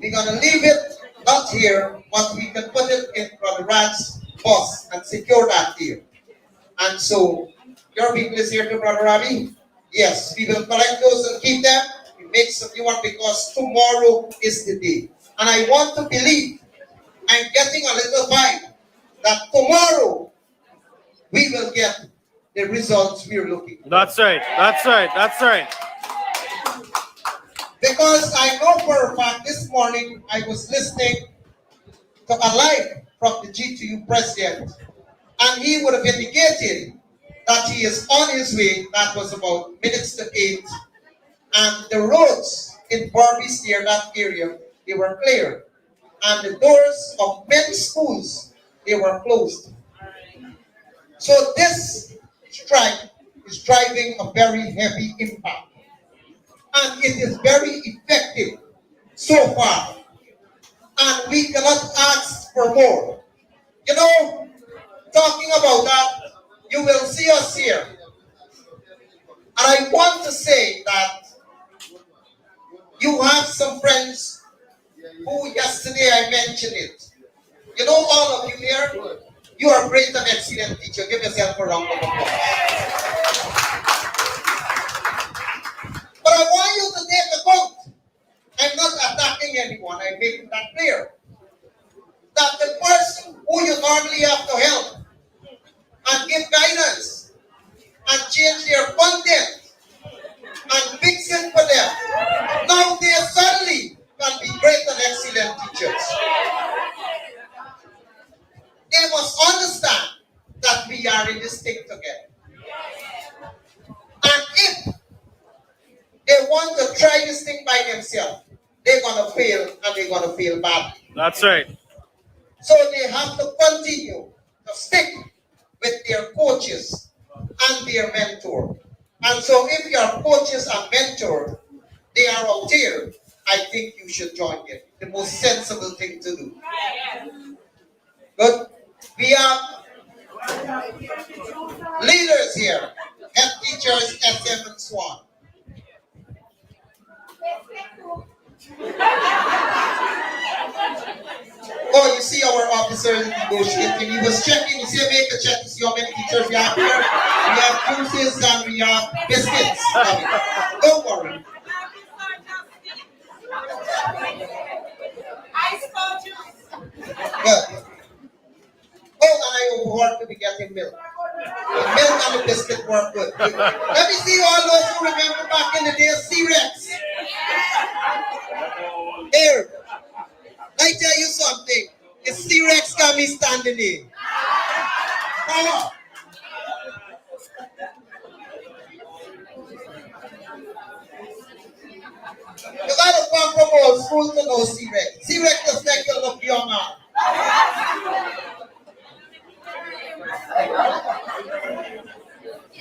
we're going to leave it not here, but we can put it in Brother Rad's bus and secure that here. And so, your people is here to Brother Ravi? Yes, we will collect those and keep them. We make some new one because tomorrow is the day. And I want to believe, I'm getting a little vibe, that tomorrow we will get the results we're looking for.
That's right. That's right. That's right.
Because I know for a fact this morning I was listening to a live from the G2U president, and he would have indicated that he is on his way. That was about minutes to 8, and the roads in Barbies near that area, they were clear, and the doors of many schools, they were closed. So this strike is driving a very heavy impact. And it is very effective so far. And we cannot ask for more. You know, talking about that, you will see us here. And I want to say that you have some friends who yesterday I mentioned it. You know, all of you here, you are great and excellent teacher. Give yourself a round of applause. But I want you to take account. I'm not attacking anyone. I'm making that clear. That the person who you normally have to help and give guidance and change their content and fix it for them, now they suddenly can be great and excellent teachers. They must understand that we are in this thing together. And if they want to try this thing by themselves, they're going to fail, and they're going to fail badly.
That's right.
So they have to continue to stick with their coaches and their mentor. And so if your coaches and mentor, they are out there, I think you should join them. The most sensible thing to do. Good. We have leaders here, head teachers, SM and Swan. Oh, you see our officers negotiating. He was checking, you see, make a check to see how many teachers we have here. We have juices and we have biscuits. Don't worry. Good. Oh, and I overworked to be getting milk. The milk and the biscuit work good. Let me see all those who remember back in the day of C-Rex. Here, I tell you something. The C-Rex got me standing in. Power. You gotta come from old school to know C-Rex. C-Rex just like to look young now.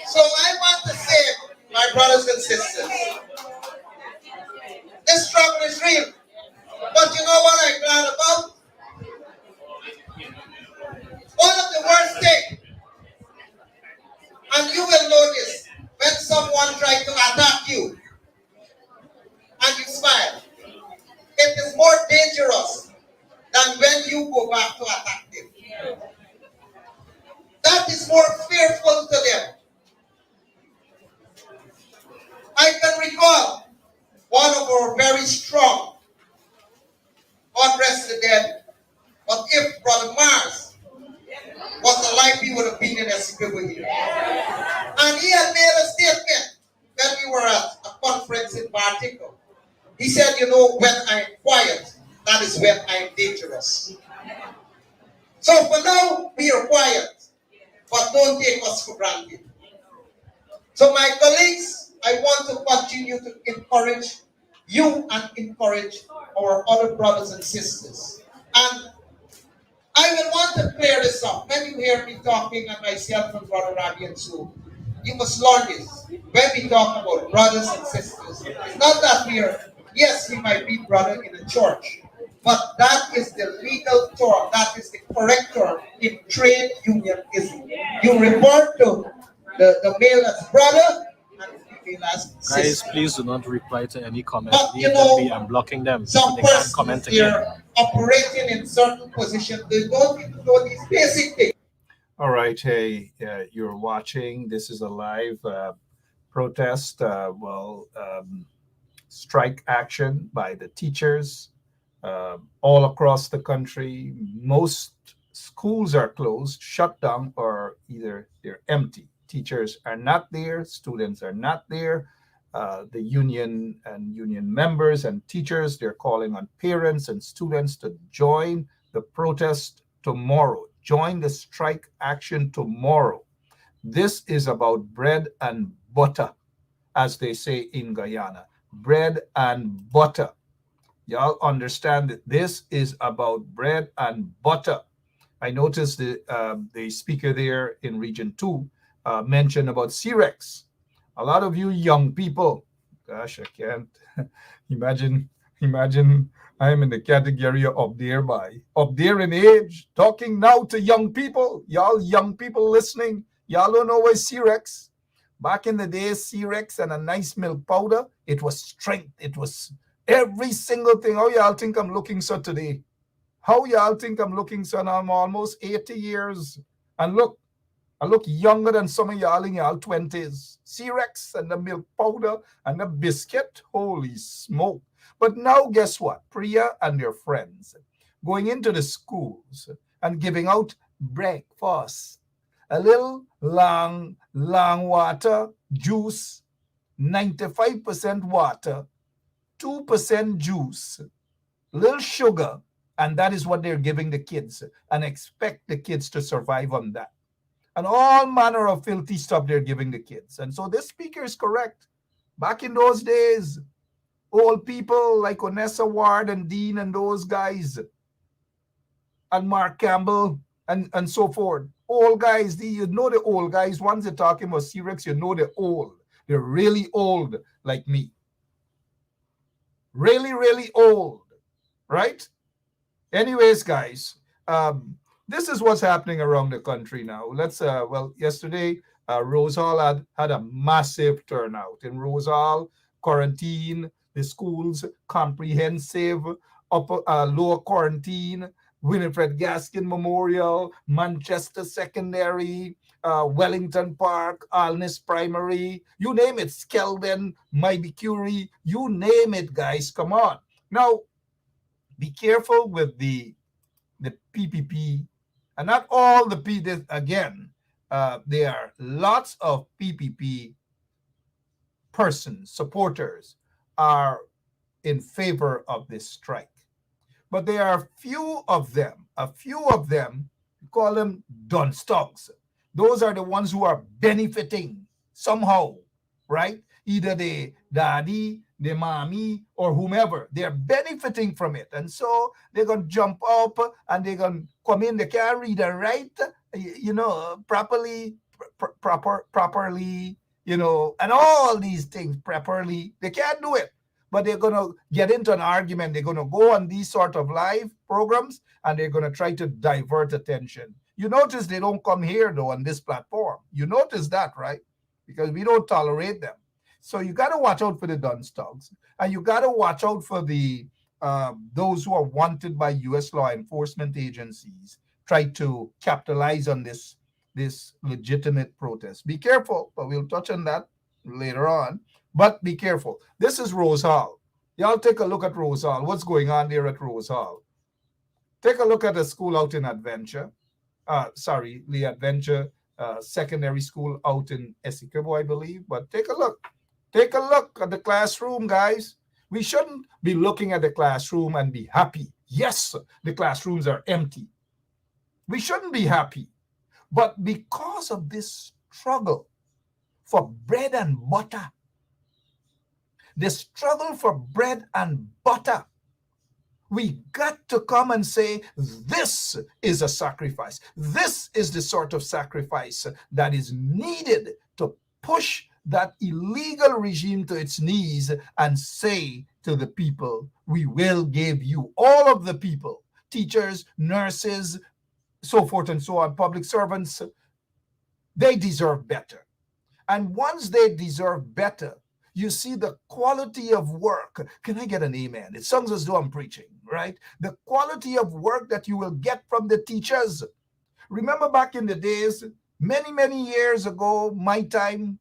So I want to say, my brothers and sisters, this struggle is real. But you know what I'm glad about? One of the worst things, and you will notice, when someone tries to attack you, and you smile, it is more dangerous than when you go back to attack them. That is more fearful to them. I can recall one of our very strong, God rest the dead, but if Brother Mars was alive, he would have been in Essequibo here. And he had made a statement when we were at a conference in Bartico. He said, you know, when I'm quiet, that is when I'm dangerous. So for now, we are quiet, but don't take us for granted. So my colleagues, I want to continue to encourage you and encourage our other brothers and sisters. And I will want to clear this up. When you hear me talking and myself and Brother Rabi and Sue, you must learn this. When we talk about brothers and sisters, it's not that we are, yes, he might be brother in a church, but that is the legal term, that is the correct term in trade unionism. You report to the male as brother and the female as sister.
Guys, please do not reply to any comment.
But
Leave them be. I'm blocking them so
some
they can't
persons
comment again.
here operating in certain positions, they don't even know these basic things.
All right, hey, you're watching. This is a live protest, strike action by the teachers all across the country. Most schools are closed, shut down, or either they're empty. Teachers are not there, students are not there. The union and union members and teachers, they're calling on parents and students to join the protest tomorrow. Join the strike action tomorrow. This is about bread and butter, as they say in Guyana. Bread and butter. Y'all understand that this is about bread and butter. I noticed the speaker there in Region 2 mentioned about CREX. A lot of you young people, gosh, I can't imagine I am in the category up there in age, talking now to young people. Y'all young people listening, y'all don't know what CREX. Back in the days, CREX and a nice milk powder, it was strength. It was every single thing. How y'all think I'm looking so today? How y'all think I'm looking so now? I'm almost 80 years. And look, I look younger than some of y'all in y'all 20s. CREX and the milk powder and the biscuit, holy smoke. But now guess what? Priya and their friends going into the schools and giving out breakfast. A little long water, juice, 95% water, 2% juice, little sugar, and that is what they're giving the kids and expect the kids to survive on that. And all manner of filthy stuff they're giving the kids. And so this speaker is correct. Back in those days, old people like Onessa Ward and Dean and those guys, and Mark Campbell and so forth. Old guys, you know the old guys. Once they're talking about CREX, you know they're old. They're really old like me. Really, really old, right? Anyways, guys, this is what's happening around the country now. Let's, yesterday, Rose Hall had a massive turnout. In Rose Hall, quarantine, the schools, comprehensive, lower quarantine, Winifred Gaskin Memorial, Manchester Secondary, Wellington Park, Alness Primary, you name it, Skelden, Mybe Curie, you name it, guys, come on. Now, be careful with the PPP, and not all the P, again, there are lots of PPP persons, supporters, are in favor of this strike. But there are a few of them, we call them dunstogs. Those are the ones who are benefiting somehow, right? Either the daddy, the mommy, or whomever. They're benefiting from it. And so they're going to jump up and they're going to come in. They can't read and write, properly, and all these things properly. They can't do it. But they're going to get into an argument. They're going to go on these sort of live programs and they're going to try to divert attention. You notice they don't come here, though, on this platform. You notice that, right? Because we don't tolerate them. So you got to watch out for the dunstogs. And you got to watch out for the those who are wanted by U.S. law enforcement agencies, try to capitalize on this legitimate protest. Be careful, but we'll touch on that later on. But be careful. This is Rose Hall. Y'all take a look at Rose Hall. What's going on there at Rose Hall? Take a look at the school out in Adventure. The Adventure Secondary School out in Essequibo, I believe. But take a look. Take a look at the classroom, guys. We shouldn't be looking at the classroom and be happy. Yes, the classrooms are empty. We shouldn't be happy. But because of this struggle for bread and butter, the struggle for bread and butter,
We got to come and say, this is a sacrifice. This is the sort of sacrifice that is needed to push that illegal regime to its knees and say to the people, we will give you, all of the people, teachers, nurses, so forth and so on, public servants, they deserve better. And once they deserve better, you see the quality of work. Can I get an amen? It sounds as though I'm preaching, right? The quality of work that you will get from the teachers. Remember back in the days, many, many years ago, my time,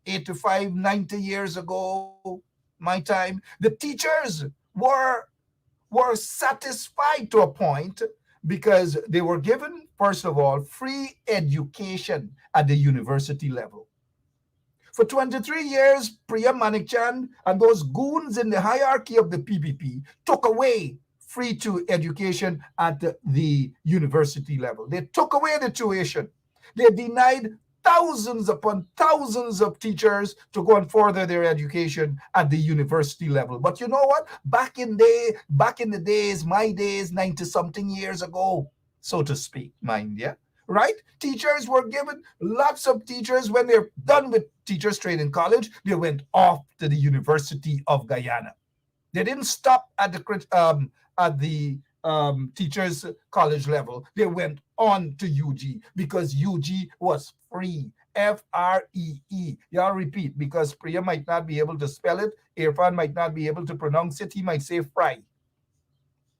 85, 90 years ago, my time, the teachers were satisfied to a point because they were given, first of all, free education at the university level. For 23 years, Priya Manikchand and those goons in the hierarchy of the PPP took away free to education at the university level. They took away the tuition. They denied thousands upon thousands of teachers to go and further their education at the university level. But you know what? Back in the days, my days, 90-something years ago, so to speak, mind ya, right? Teachers were given, lots of teachers, when they're done with teachers training college, they went off to the University of Guyana. They didn't stop at the teachers college level. They went on to UG because UG was free. F-R-E-E. Y'all repeat, because Priya might not be able to spell it. Irfan might not be able to pronounce it. He might say fry.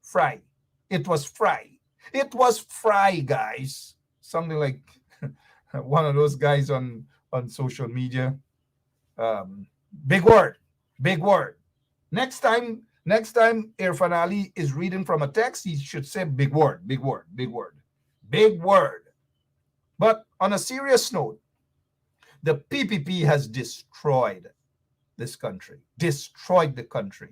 Fry. It was fry. It was fry, guys. Something like one of those guys on social media. Big word. Big word. Next time Irfan Ali is reading from a text, he should say big word, big word, big word, big word. But on a serious note, the PPP has destroyed this country, destroyed the country.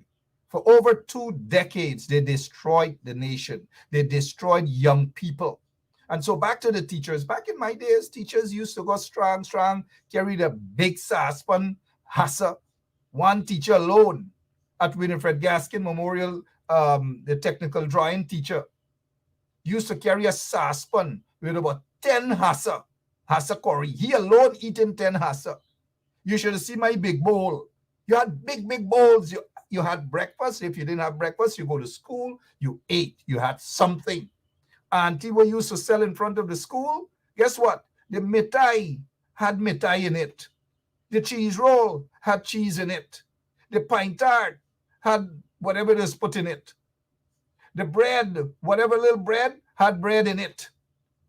For over 2 decades, they destroyed the nation. They destroyed young people. And so back to the teachers. Back in my days, teachers used to go strong, carry the big saucepan, hassa. One teacher alone at Winifred Gaskin Memorial, the technical drawing teacher, used to carry a saucepan with about 10 hassa curry. He alone eating 10 hassa. You should see my big bowl. You had big bowls. You had breakfast. If you didn't have breakfast, you go to school, you ate, you had something. Auntie were used to sell in front of the school. Guess what? The mitai had mitai in it. The cheese roll had cheese in it. The pint tart had whatever it is put in it. The bread, whatever little bread, had bread in it.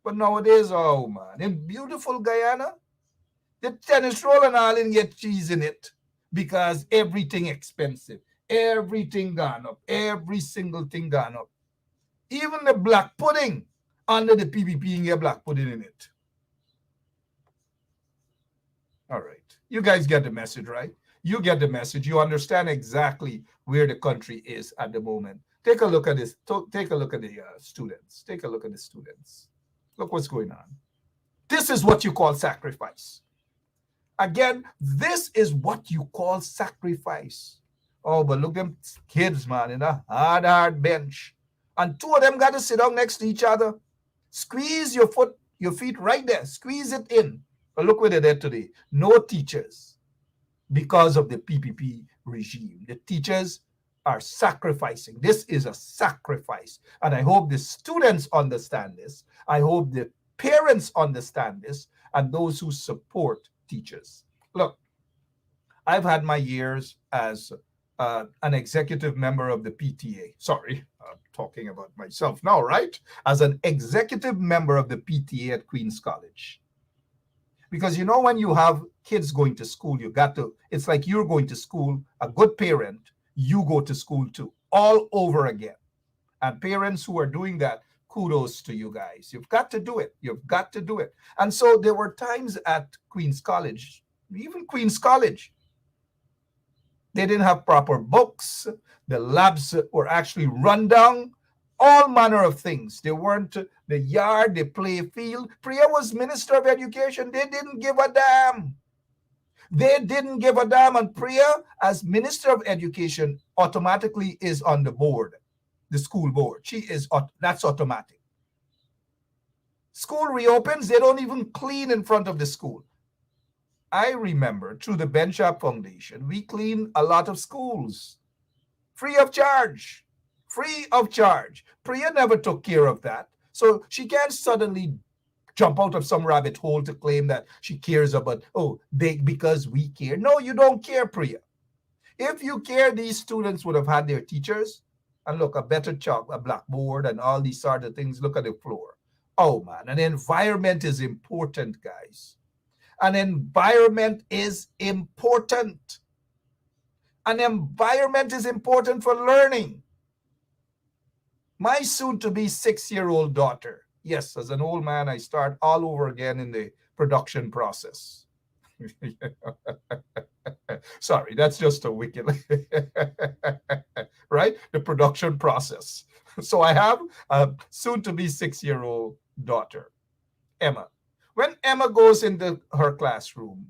But nowadays, oh man, in beautiful Guyana, the tennis roll and all didn't get cheese in it because everything expensive. Everything gone up. Every single thing gone up. Even the black pudding under the PPP and get black pudding in it. All right. You guys get the message, right? You get the message. You understand exactly where the country is at the moment. Take a look at this. Take a look at the students. Take a look at the students. Look what's going on. This is what you call sacrifice. Again, this is what you call sacrifice. Oh, but look them kids, man, in a hard bench. And 2 of them got to sit down next to each other. Squeeze your feet right there. Squeeze it in. But look where they're there today. No teachers because of the PPP regime. The teachers are sacrificing. This is a sacrifice. And I hope the students understand this. I hope the parents understand this, and those who support teachers. Look, I've had my years as an executive member of the PTA. Sorry, I'm talking about myself now, right? As an executive member of the PTA at Queen's College. Because you know, when you have kids going to school, you got to, it's like you're going to school, a good parent, you go to school too, all over again. And parents who are doing that, kudos to you guys. You've got to do it. You've got to do it. And so there were times at Queen's College, even Queen's College, they didn't have proper books. The labs were actually run down. All manner of things. They weren't the yard, the play field. Priya was Minister of Education. They didn't give a damn. They didn't give a damn. And Priya, as Minister of Education, automatically is on the board. the school board. That's automatic. School reopens, they don't even clean in front of the school. I remember through the Ben Sharp Foundation, we cleaned a lot of schools free of charge. Free of charge. Priya never took care of that. So she can't suddenly jump out of some rabbit hole to claim that she cares about, because we care. No, you don't care, Priya. If you care, these students would have had their teachers. And look, a better chalk, a blackboard, and all these sort of things. Look at the floor. Oh, man, an environment is important, guys. An environment is important. An environment is important for learning. My soon-to-be 6-year-old daughter, yes, as an old man, I start all over again in the production process. Sorry, that's just a wicked, right? The production process. So I have a soon-to-be 6-year-old daughter, Emma. When Emma goes into her classroom,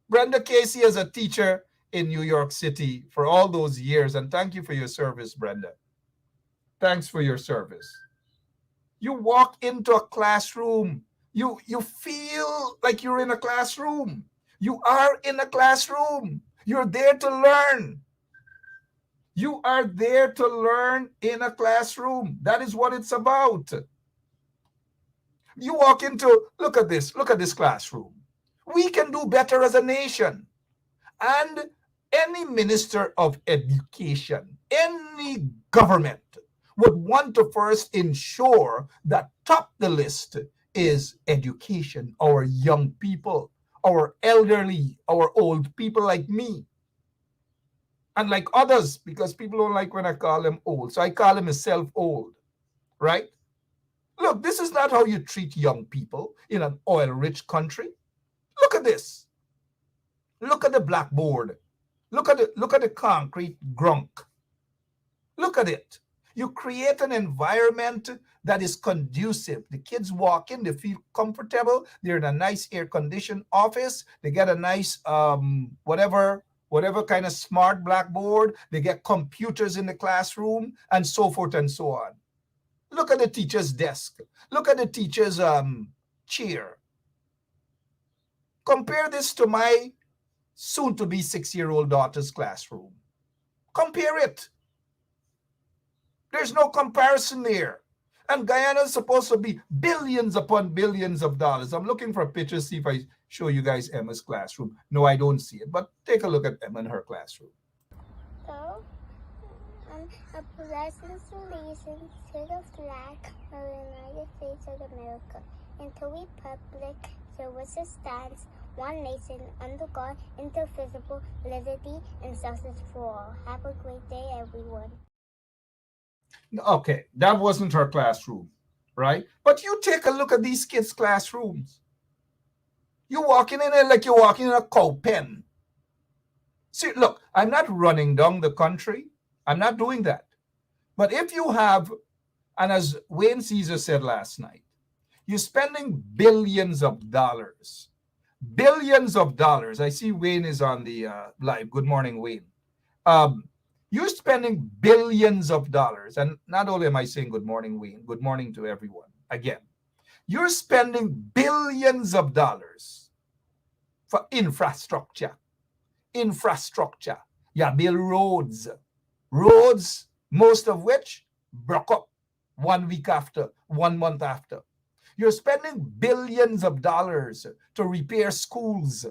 Brenda Casey is a teacher in New York City for all those years, and thank you for your service, Brenda. Thanks for your service. You walk into a classroom, you feel like you're in a classroom. You are in a classroom. You're there to learn. You are there to learn in a classroom. That is what it's about. You walk into, look at this classroom. We can do better as a nation. And any minister of education, any government would want to first ensure that top the list is education, our young people, our elderly, our old people like me, and like others, because people don't like when I call them old. So I call myself old, right? Look, this is not how you treat young people in an oil-rich country. Look at this. Look at the blackboard. Look at the concrete grunk. Look at it. You create an environment that is conducive. The kids walk in, they feel comfortable. They're in a nice air-conditioned office. They get a nice whatever kind of smart blackboard. They get computers in the classroom and so forth and so on. Look at the teacher's desk. Look at the teacher's chair. Compare this to my soon-to-be 6-year-old daughter's classroom. Compare it. There's no comparison there. And Guyana is supposed to be billions upon billions of dollars. I'm looking for a picture, see if I show you guys Emma's classroom. No, I don't see it, but take a look at Emma in her classroom.
So, a pledge allegiance to the flag of the United States of America and to the republic for which it stands, one nation, under God, indivisible, liberty and justice for all. Have a great day, everyone.
Okay, that wasn't her classroom, right? But you take a look at these kids' classrooms. You're walking in there like you're walking in a cow pen. See, look, I'm not running down the country. I'm not doing that. But if you have, and as Wayne Caesar said last night, you're spending billions of dollars. Billions of dollars. I see Wayne is on the live. Good morning, Wayne. You're spending billions of dollars. And not only am I saying good morning, Wayne, good morning to everyone. Again, you're spending billions of dollars for infrastructure. Infrastructure. You build roads. Roads, most of which broke up 1 week after, 1 month after. You're spending billions of dollars to repair schools.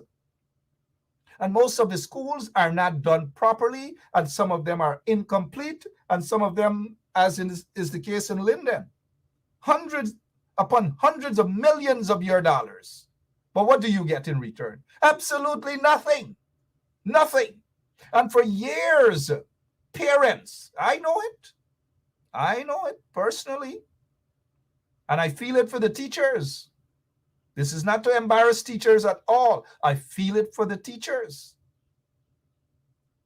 And most of the schools are not done properly, and some of them are incomplete, and some of them, as is the case in Linden, hundreds upon hundreds of millions of your dollars. But what do you get in return? Absolutely nothing. Nothing. And for years, parents, I know it personally, and I feel it for the teachers. This is not to embarrass teachers at all. I feel it for the teachers.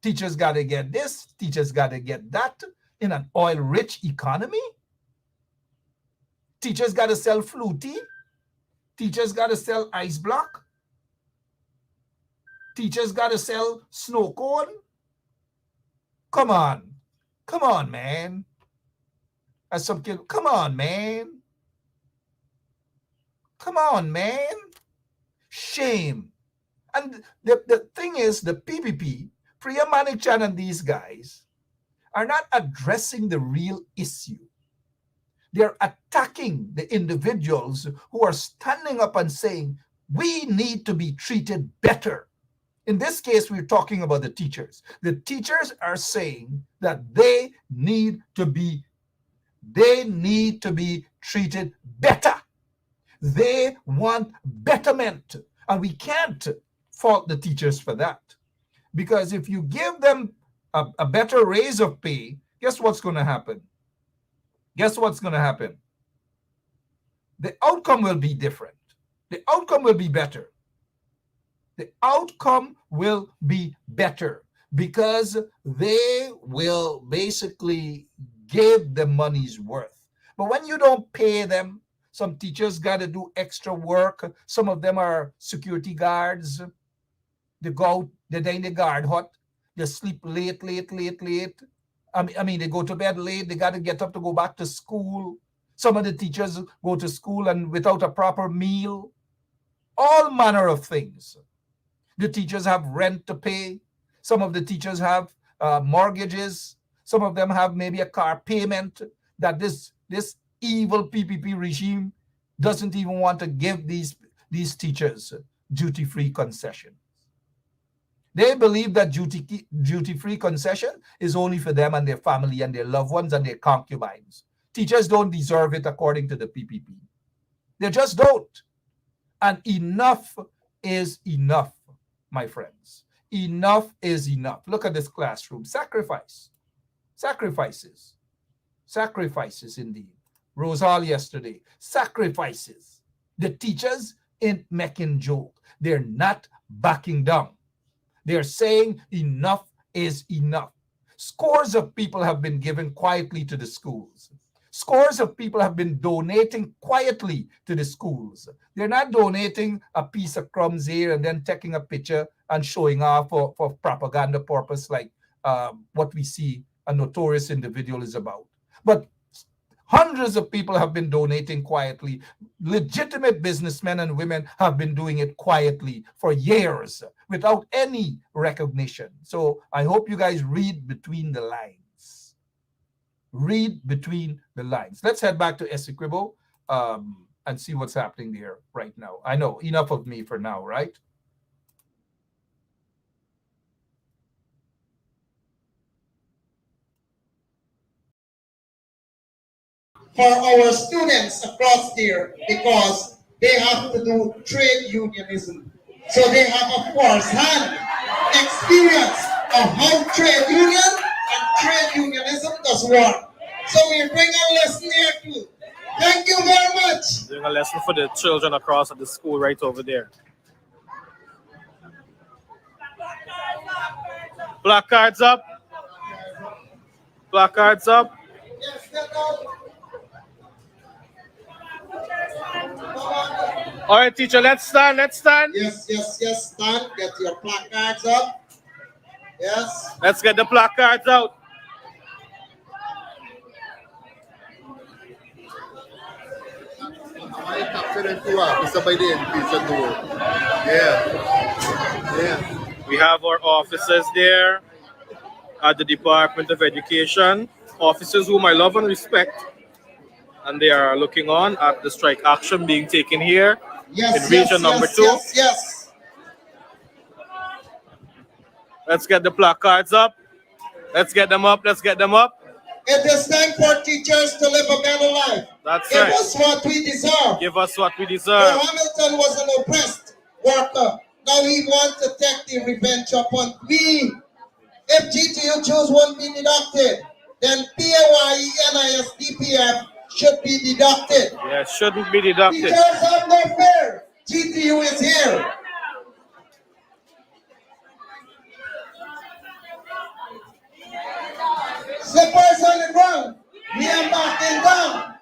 Teachers got to get this. Teachers got to get that in an oil-rich economy. Teachers got to sell Flutie. Teachers got to sell ice block. Teachers got to sell snow cone. Come on. Come on, man. As some kid, come on, man. Come on, man. Shame. And the thing is, the PPP, Priya Manikchan and these guys are not addressing the real issue. They're attacking the individuals who are standing up and saying, we need to be treated better. In this case, we're talking about the teachers. The teachers are saying that they need to be treated better. They want betterment. And we can't fault the teachers for that. Because if you give them a better raise of pay, guess what's going to happen? Guess what's going to happen? The outcome will be different. The outcome will be better. The outcome will be better because they will basically give the money's worth. But when you don't pay them, some teachers got to do extra work. Some of them are security guards. They go, they're in the guard hut. They sleep late. I mean, they go to bed late. They got to get up to go back to school. Some of the teachers go to school and without a proper meal. All manner of things. The teachers have rent to pay. Some of the teachers have mortgages. Some of them have maybe a car payment that this evil PPP regime doesn't even want to give these teachers duty-free concession. They believe that duty-free concession is only for them and their family and their loved ones and their concubines. Teachers don't deserve it according to the PPP. They just don't. And enough is enough, my friends. Enough is enough. Look at this classroom. Sacrifices indeed. Rose Hall yesterday. Sacrifices. The teachers ain't making joke. They're not backing down. They're saying enough is enough. Scores of people have been given quietly to the schools. Scores of people have been donating quietly to the schools. They're not donating a piece of crumbs here and then taking a picture and showing off for propaganda purpose like what we see a notorious individual is about. But hundreds of people have been donating quietly. Legitimate businessmen and women have been doing it quietly for years without any recognition. So I hope you guys read between the lines. Read between the lines. Let's head back to Essequibo and see what's happening there right now. I know, enough of me for now, right?
For our students across there, because they have to do trade unionism. So they have a first-hand experience of how trade union and trade unionism does work. So we bring a lesson here too. Thank you very much.
Doing a lesson for the children across at the school right over there. Placards up. Placards up. All right, teacher, let's stand.
Yes, stand. Get your placards up. Yes.
Let's get the placards out. We have our officers there at the Department of Education, officers whom I love and respect, and they are looking on at the strike action being taken here in region number 2.
Yes.
Let's get the placards up. Let's get them up.
It is time for teachers to live a better life.
That's
Give
right.
us what we deserve.
Give us what we
So
deserve.
Hamilton was an oppressed worker. Now he wants to take the revenge upon we. If GTU Jews won't be deducted, then PAYE, NIS, DPF should be deducted.
Yeah, shouldn't be deducted.
Teachers have no fear. GTU is here. Slippers on the ground. Me and backing down.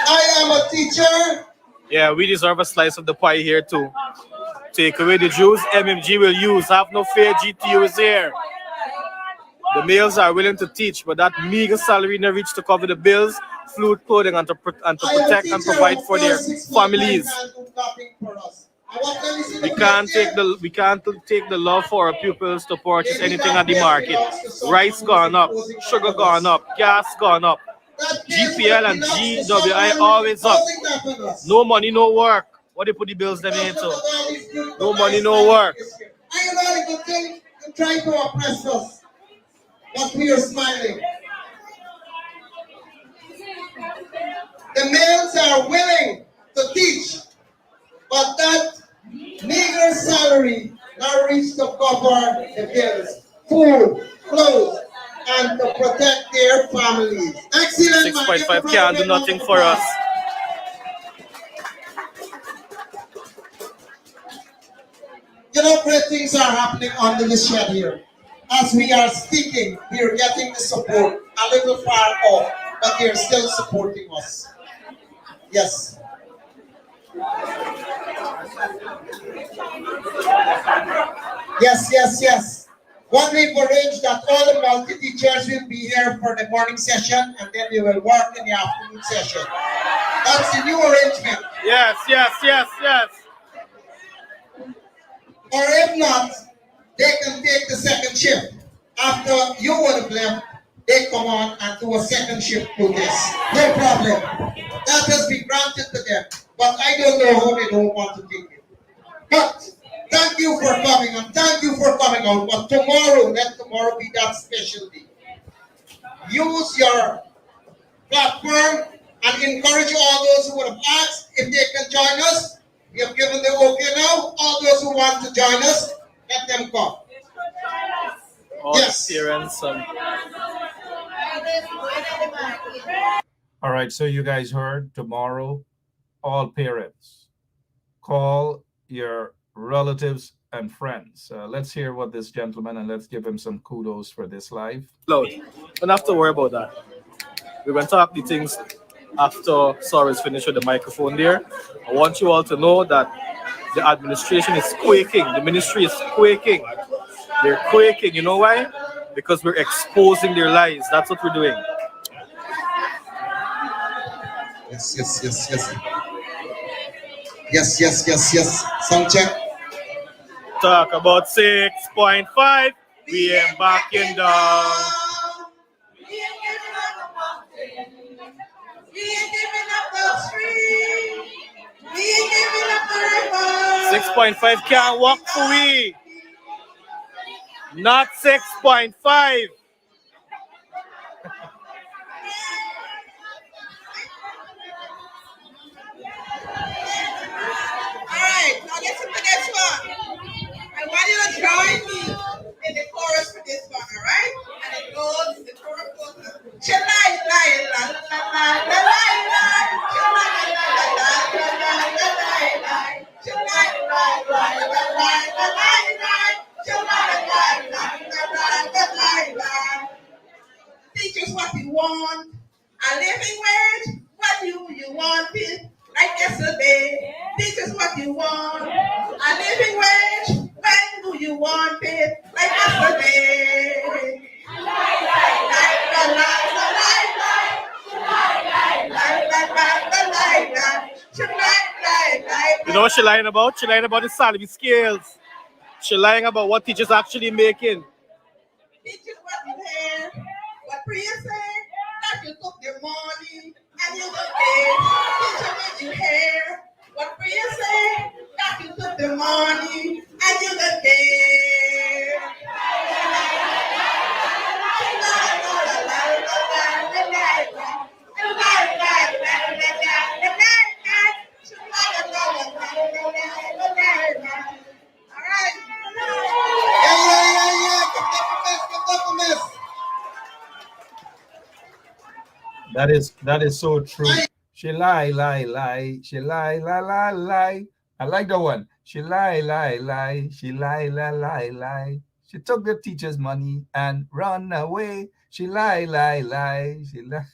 I am a teacher
Yeah, we deserve a slice of the pie here too. Take away the Jews, MMG will use. Have no fear, GTU is here. The males are willing to teach, but that meager salary never reach to cover the bills, food, clothing, and to protect and provide for their families. We can't take the love for our pupils to purchase anything at the market. Rice gone up, sugar gone up, gas gone up. GPL and GWI always up. No money, no work. What they put the bills them into? No money, no work.
I am not even trying to oppress us, but we are smiling. The males are willing to teach, but that meager salary now reach to cover the bills, food, clothes, and to protect their families. Excellent.
6.5 can't do nothing for us.
You know, great things are happening under the shed here. As we are speaking, we are getting the support a little far off, but they are still supporting us. Yes. Yes. One we've arranged that all the multi-teachers will be here for the morning session, and then we will work in the afternoon session. That's the new arrangement.
Yes.
Or if not, they can take the second shift. After you would have left, they come on and do a second shift to this. No problem. That has been granted to them. But I don't know how they don't want to take it. But thank you for coming, and thank you for coming out. But tomorrow, let tomorrow be that special day. Use your platform and encourage all those who would have asked if they can join us. We have given the okay now. All those who want to join us, let them come.
All
yes.
The parents.
All right, so you guys heard tomorrow, all parents, call your relatives and friends. Let's hear what this gentleman, and let's give him some kudos for this live.
Loud. Don't have to worry about that. We're going to talk the things after Sorry's finished with the microphone there. I want you all to know that the administration is quaking. The ministry is quaking. They're quaking. You know why? Because we're exposing their lies. That's what we're doing.
Yes. Sound check.
Talk about 6.5. We ain't backing down. 6.5 can't walk for we. Not 6.5.
Alright, now listen to this one. I want you to join me in the chorus for this one, alright? And it goes, the chorus goes, Chilai, lai, la, la, la, la, la, la, Chilai, la, la, la, la, la, la, la, Chilai, la, la, la, la, la, la, Chilai, la, la, la, la, Teachers, what you want? A living wage? What do you want it? Like yesterday. Teachers, what you want? A living wage? When do you want it? Like yesterday.
You know what she's lying about? She's lying about the salary scales. She's lying about what teachers actually making.
Teachers, what you have? What Priya said? That you took their money and you don't pay. Teacher, what you have? What Priya said? That you took the money and you don't pay.
That is so true. She lie. She lie. I like that one. She lie. She lie. She took the teacher's money and run away. She lie. She lie.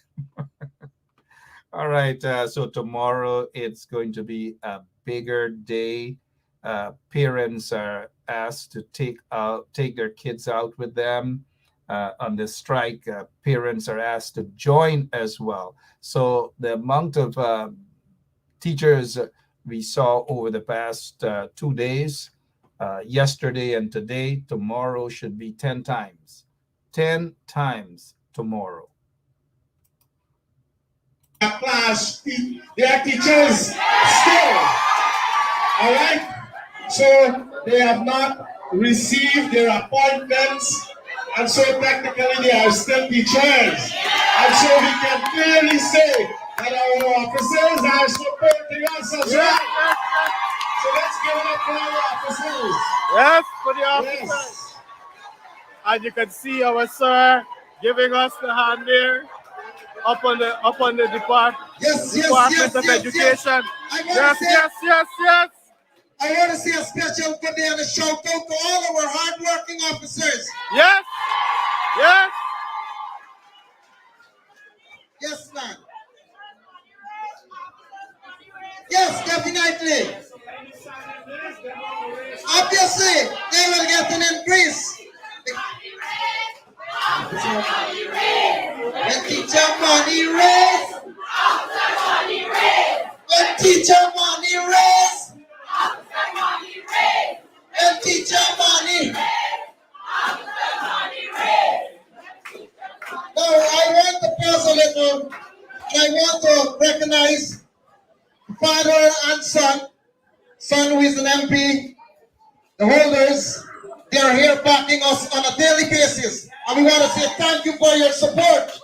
All right. So tomorrow it's going to be a bigger day. Parents are asked to take their kids out with them on the strike. Parents are asked to join as well. So the amount of teachers we saw over the past 2 days, yesterday and today, tomorrow should be 10 times. 10 times tomorrow.
Class, they are teachers still. All right? So they have not received their appointments, and so technically they are still teachers. And so we can clearly say that our officers are supporting us as well. So let's give it up for our officers.
Yes, for the officers.
Yes.
And you can see our sir giving us the hand there up on the Department of Education. Yes.
I want to see a special good day and a shout out to all our hardworking officers.
Yes.
Yes, man. Yes, definitely. Obviously, they will get an increase. When teacher money raise, when teacher money raise, when teacher money. Now I want to pause a little, and I want to recognize father and son. Son who is an MP, the holders, they are here backing us on a daily basis. And we want to say thank you for your support.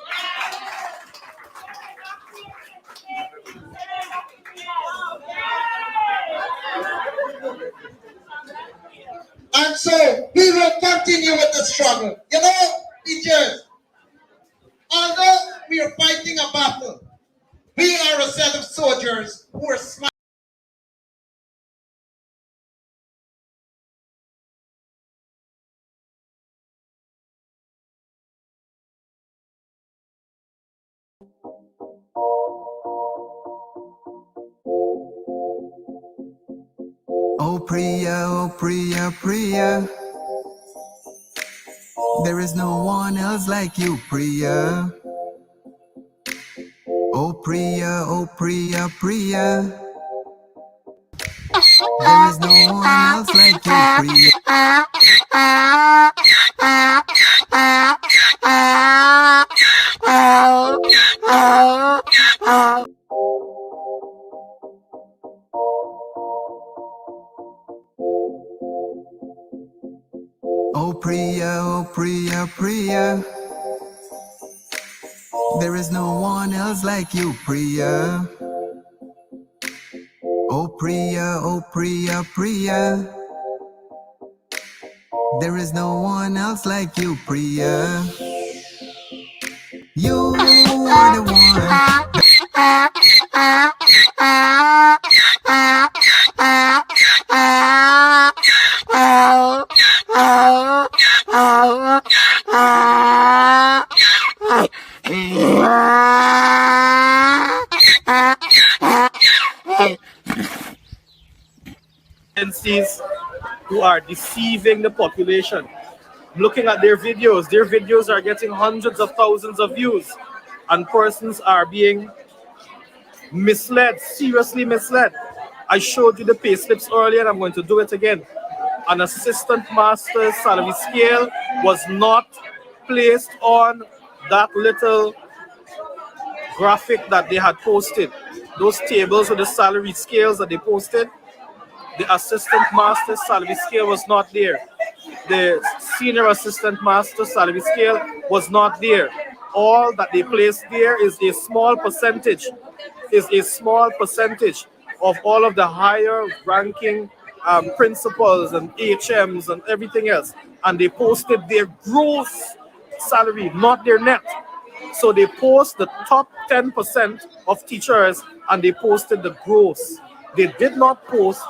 And so we will continue with the struggle. You know, teachers, although we are fighting a battle, we are a set of soldiers who are smiling.
Oh Priya, Priya. There is no one else like you, Priya. Oh Priya, Priya. There is no one else like you, Priya. Oh Priya, Priya. There is no one else like you, Priya. Oh Priya, Priya. There is no one else like you, Priya. You are the one.
Agencies who are deceiving the population. Looking at their videos are getting hundreds of thousands of views, and persons are being misled, seriously misled. I showed you the pay slips earlier, and I'm going to do it again. An assistant master's salary scale was not placed on that little graphic that they had posted. Those tables with the salary scales that they posted, the assistant master's salary scale was not there. The senior assistant master salary scale was not there. All that they placed there is a small percentage, of all of the higher ranking principals and HMs and everything else. And they posted their gross salary, not their net. So they post the top 10% of teachers and they posted the gross. They did not post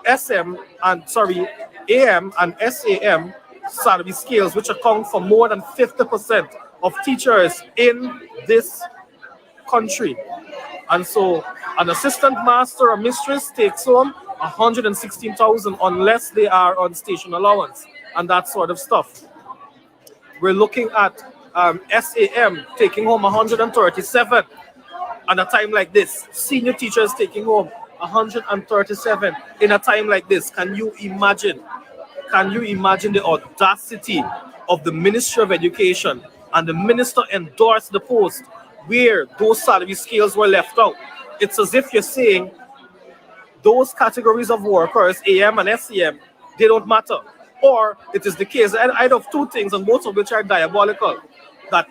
AM and SAM salary scales, which account for more than 50% of teachers in this country. And so an assistant master or mistress takes home 116,000 unless they are on station allowance and that sort of stuff. We're looking at SAM taking home 137 at a time like this. Senior teachers taking home 137 in a time like this. Can you imagine? Can you imagine the audacity of the Ministry of Education and the minister endorsed the post where those salary scales were left out? It's as if you're saying those categories of workers, AM and SEM, they don't matter. Or it is the case, and either of two things, and both of which are diabolical, that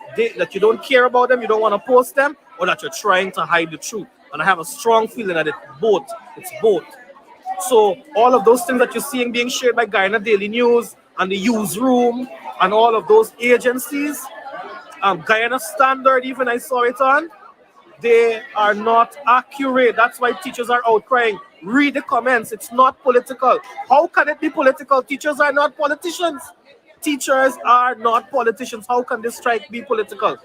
you don't care about them, you don't want to post them, or that you're trying to hide the truth. And I have a strong feeling that it's both. So all of those things that you're seeing being shared by Guyana Daily News and the Newsroom and all of those agencies, Guyana Standard, even I saw it on, they are not accurate. That's why teachers are out crying. Read the comments. It's not political. How can it be political? Teachers are not politicians. Teachers are not politicians. How can this strike be political?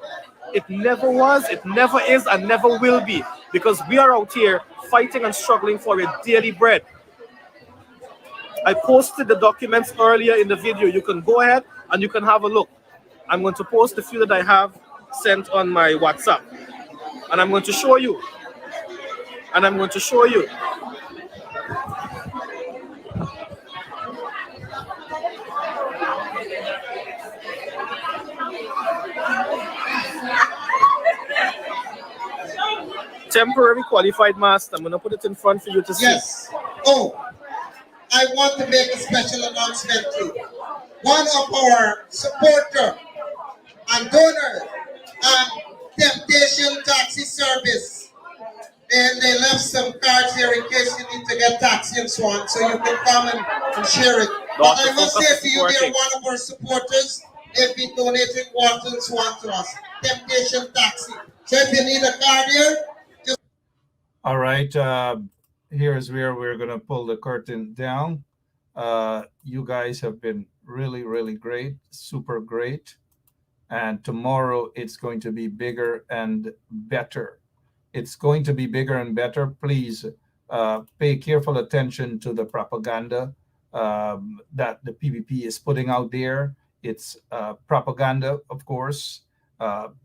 It never was, it never is, and never will be, because we are out here fighting and struggling for a daily bread. I posted the documents earlier in the video. You can go ahead and you can have a look. I'm going to post a few that I have sent on my WhatsApp. And I'm going to show you. Temporary qualified master. I'm going to put it in front for you to see.
Yes. Oh, I want to make a special announcement too. One of our supporter and donor, Temptation Taxi Service. And they left some cards here in case you need to get taxi and so on, so you can come and share it. But I must say to you, they're one of our supporters. They've been donating water and so on to us. Temptation Taxi. So if you need a card here, just...
All right. Here's where we're going to pull the curtain down. You guys have been really, really great, super great. And tomorrow it's going to be bigger and better. It's going to be bigger and better. Please pay careful attention to the propaganda that the PPP is putting out there. It's propaganda, of course.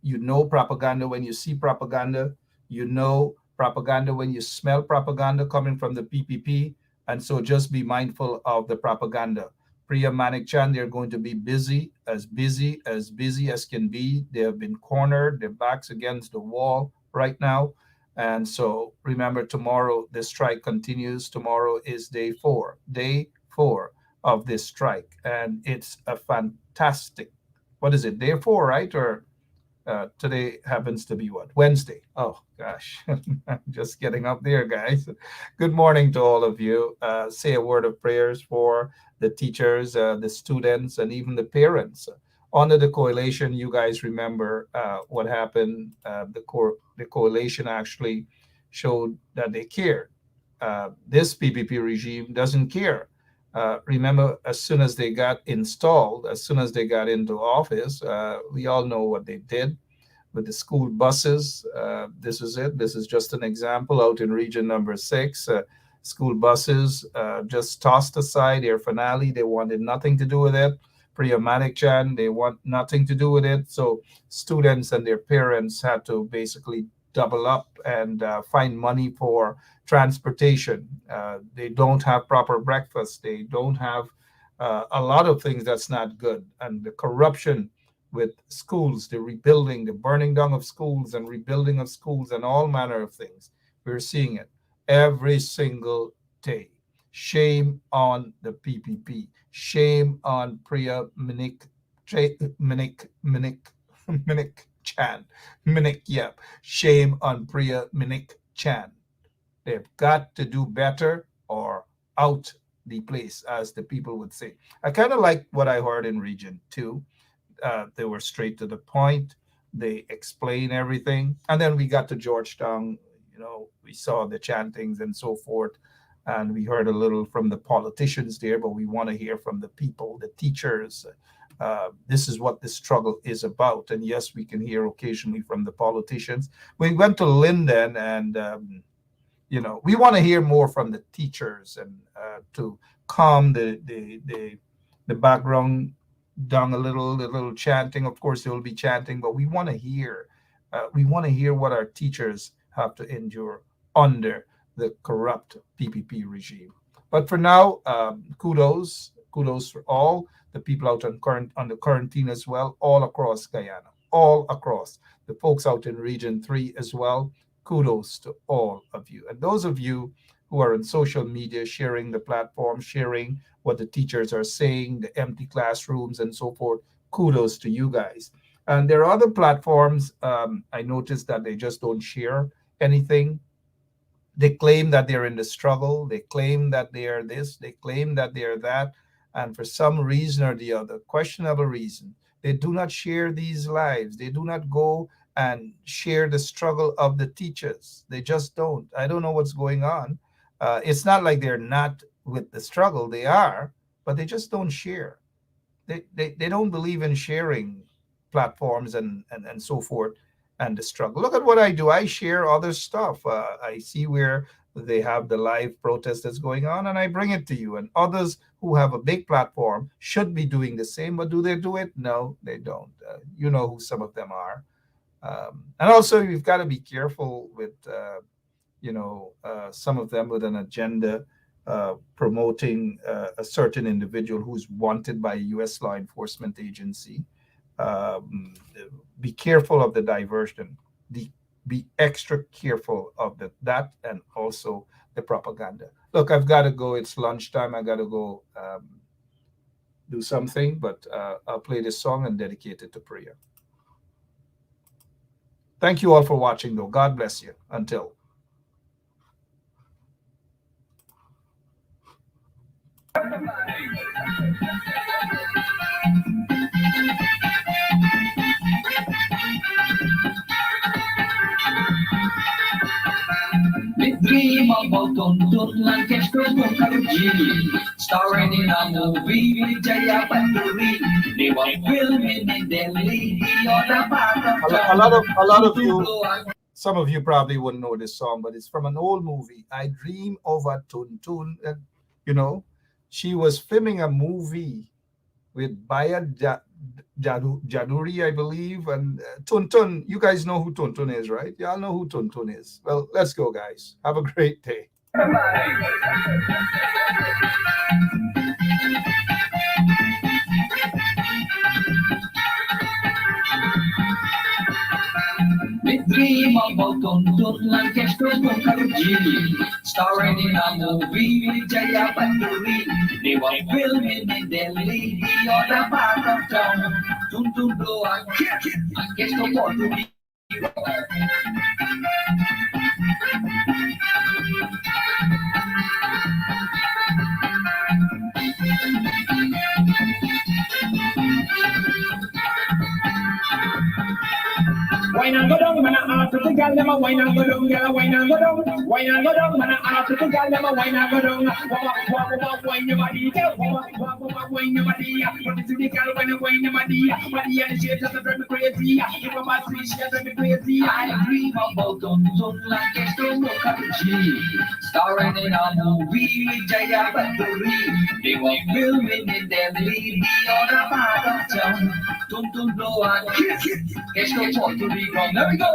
You know propaganda when you see propaganda. You know propaganda when you smell propaganda coming from the PPP. And so just be mindful of the propaganda. Priya Manik-Chan, they're going to be busy as can be. They have been cornered, their backs against the wall right now. And so remember, tomorrow the strike continues. Tomorrow is day four of this strike. And it's a fantastic, what is it, day 4, right? Or today happens to be what? Wednesday. Oh, gosh. I'm just getting up there, guys. Good morning to all of you. Say a word of prayers for the teachers, the students, and even the parents. Under the coalition, you guys remember what happened. The coalition actually showed that they cared. This PPP regime doesn't care. Remember, as soon as they got installed, as soon as they got into office, we all know what they did with the school buses. This is it. This is just an example out in region number 6. School buses just tossed aside their finale. They wanted nothing to do with it. Priya Manik-Chan, they want nothing to do with it. So students and their parents had to basically double up and find money for transportation. They don't have proper breakfast. They don't have a lot of things that's not good. And the corruption with schools, the rebuilding, the burning down of schools and rebuilding of schools and all manner of things. We're seeing it every single day. Shame on the PPP. Shame on Priya Manik-Chan. Shame on Priya Manik-Chan. They've got to do better or out the place, as the people would say. I kind of like what I heard in Region 2. They were straight to the point. They explain everything. And then we got to Georgetown. We saw the chantings and so forth. And we heard a little from the politicians there, but we want to hear from the people, the teachers, This is what the struggle is about. And yes, we can hear occasionally from the politicians. We went to Linden, and we want to hear more from the teachers, and to calm the background down a little chanting. Of course, there will be chanting, but we want to hear what our teachers have to endure under the corrupt PPP regime. But for now, kudos for all the people out on the quarantine as well, all across Guyana, all across the folks out in Region 3 as well. Kudos to all of you. And those of you who are on social media, sharing the platform, sharing what the teachers are saying, the empty classrooms and so forth, kudos to you guys. And there are other platforms, I noticed that they just don't share anything. They claim that they're in the struggle. They claim that they are this. They claim that they are that. And for some reason or the other, questionable reason, they do not share these lives. They do not go and share the struggle of the teachers. They just don't. I don't know what's going on. It's not like they're not with the struggle. They are, but they just don't share. They don't believe in sharing platforms and so forth and the struggle. Look at what I do. I share other stuff. I see where they have the live protest that's going on, and I bring it to you. And others who have a big platform should be doing the same, but do they do it? No, they don't. You know who some of them are. And also, you've got to be careful with, some of them with an agenda promoting a certain individual who's wanted by a U.S. law enforcement agency. Be careful of the diversion. Be extra careful of that and also the propaganda. Look, I've got to go. It's lunchtime. I got to go do something, but I'll play this song and dedicate it to prayer. Thank you all for watching, though. God bless you. Until.
We dream about Tuntun lang Kesko Mukarji, starring in a movie with Jaya Banduri. They were filming in Delhi,
A lot of you, some of you probably wouldn't know this song, but it's from an old movie. I Dream of a Tuntun. She was filming a movie with Baya Jaduri, I believe, and Tuntun. You guys know who Tuntun is, right? Y'all know who Tuntun is. Well, let's go, guys. Have a great day.
We dream about Tuntun lang Kesko Mukarji, starring in a movie with Jaya Banduri. They were filming in Delhi, the other part of town. Tuntun blow and Kesko Mukarji.
Wine and go down, man, I have to girl, them a wine and go down, girl, wine and go down. Wine and go down, man, I have to girl, them a wine and go down. Wine your body, wine your body. What is the girl when you wine your body? Body and shape just drive me crazy. If I'm a sweet, she drive me crazy.
I dream about Tuntun lang Kesko Mukarji, starring in a movie with Jaya Banduri. They were filming in Delhi, the other part of town. Tuntun blow and Kesko Mukarji. There we go.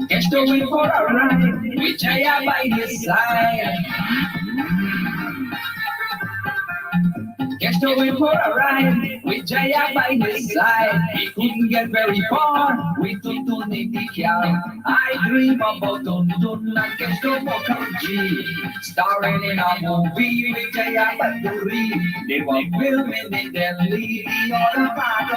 Just going for a ride with Jaya by his side. Just going for a ride with Jaya by his side. He couldn't get very far with Tuntun in the car. I dream about Tuntun lang Kesko Mukarji, starring in a movie with Jaya Banduri. They were filming in Delhi, the other part of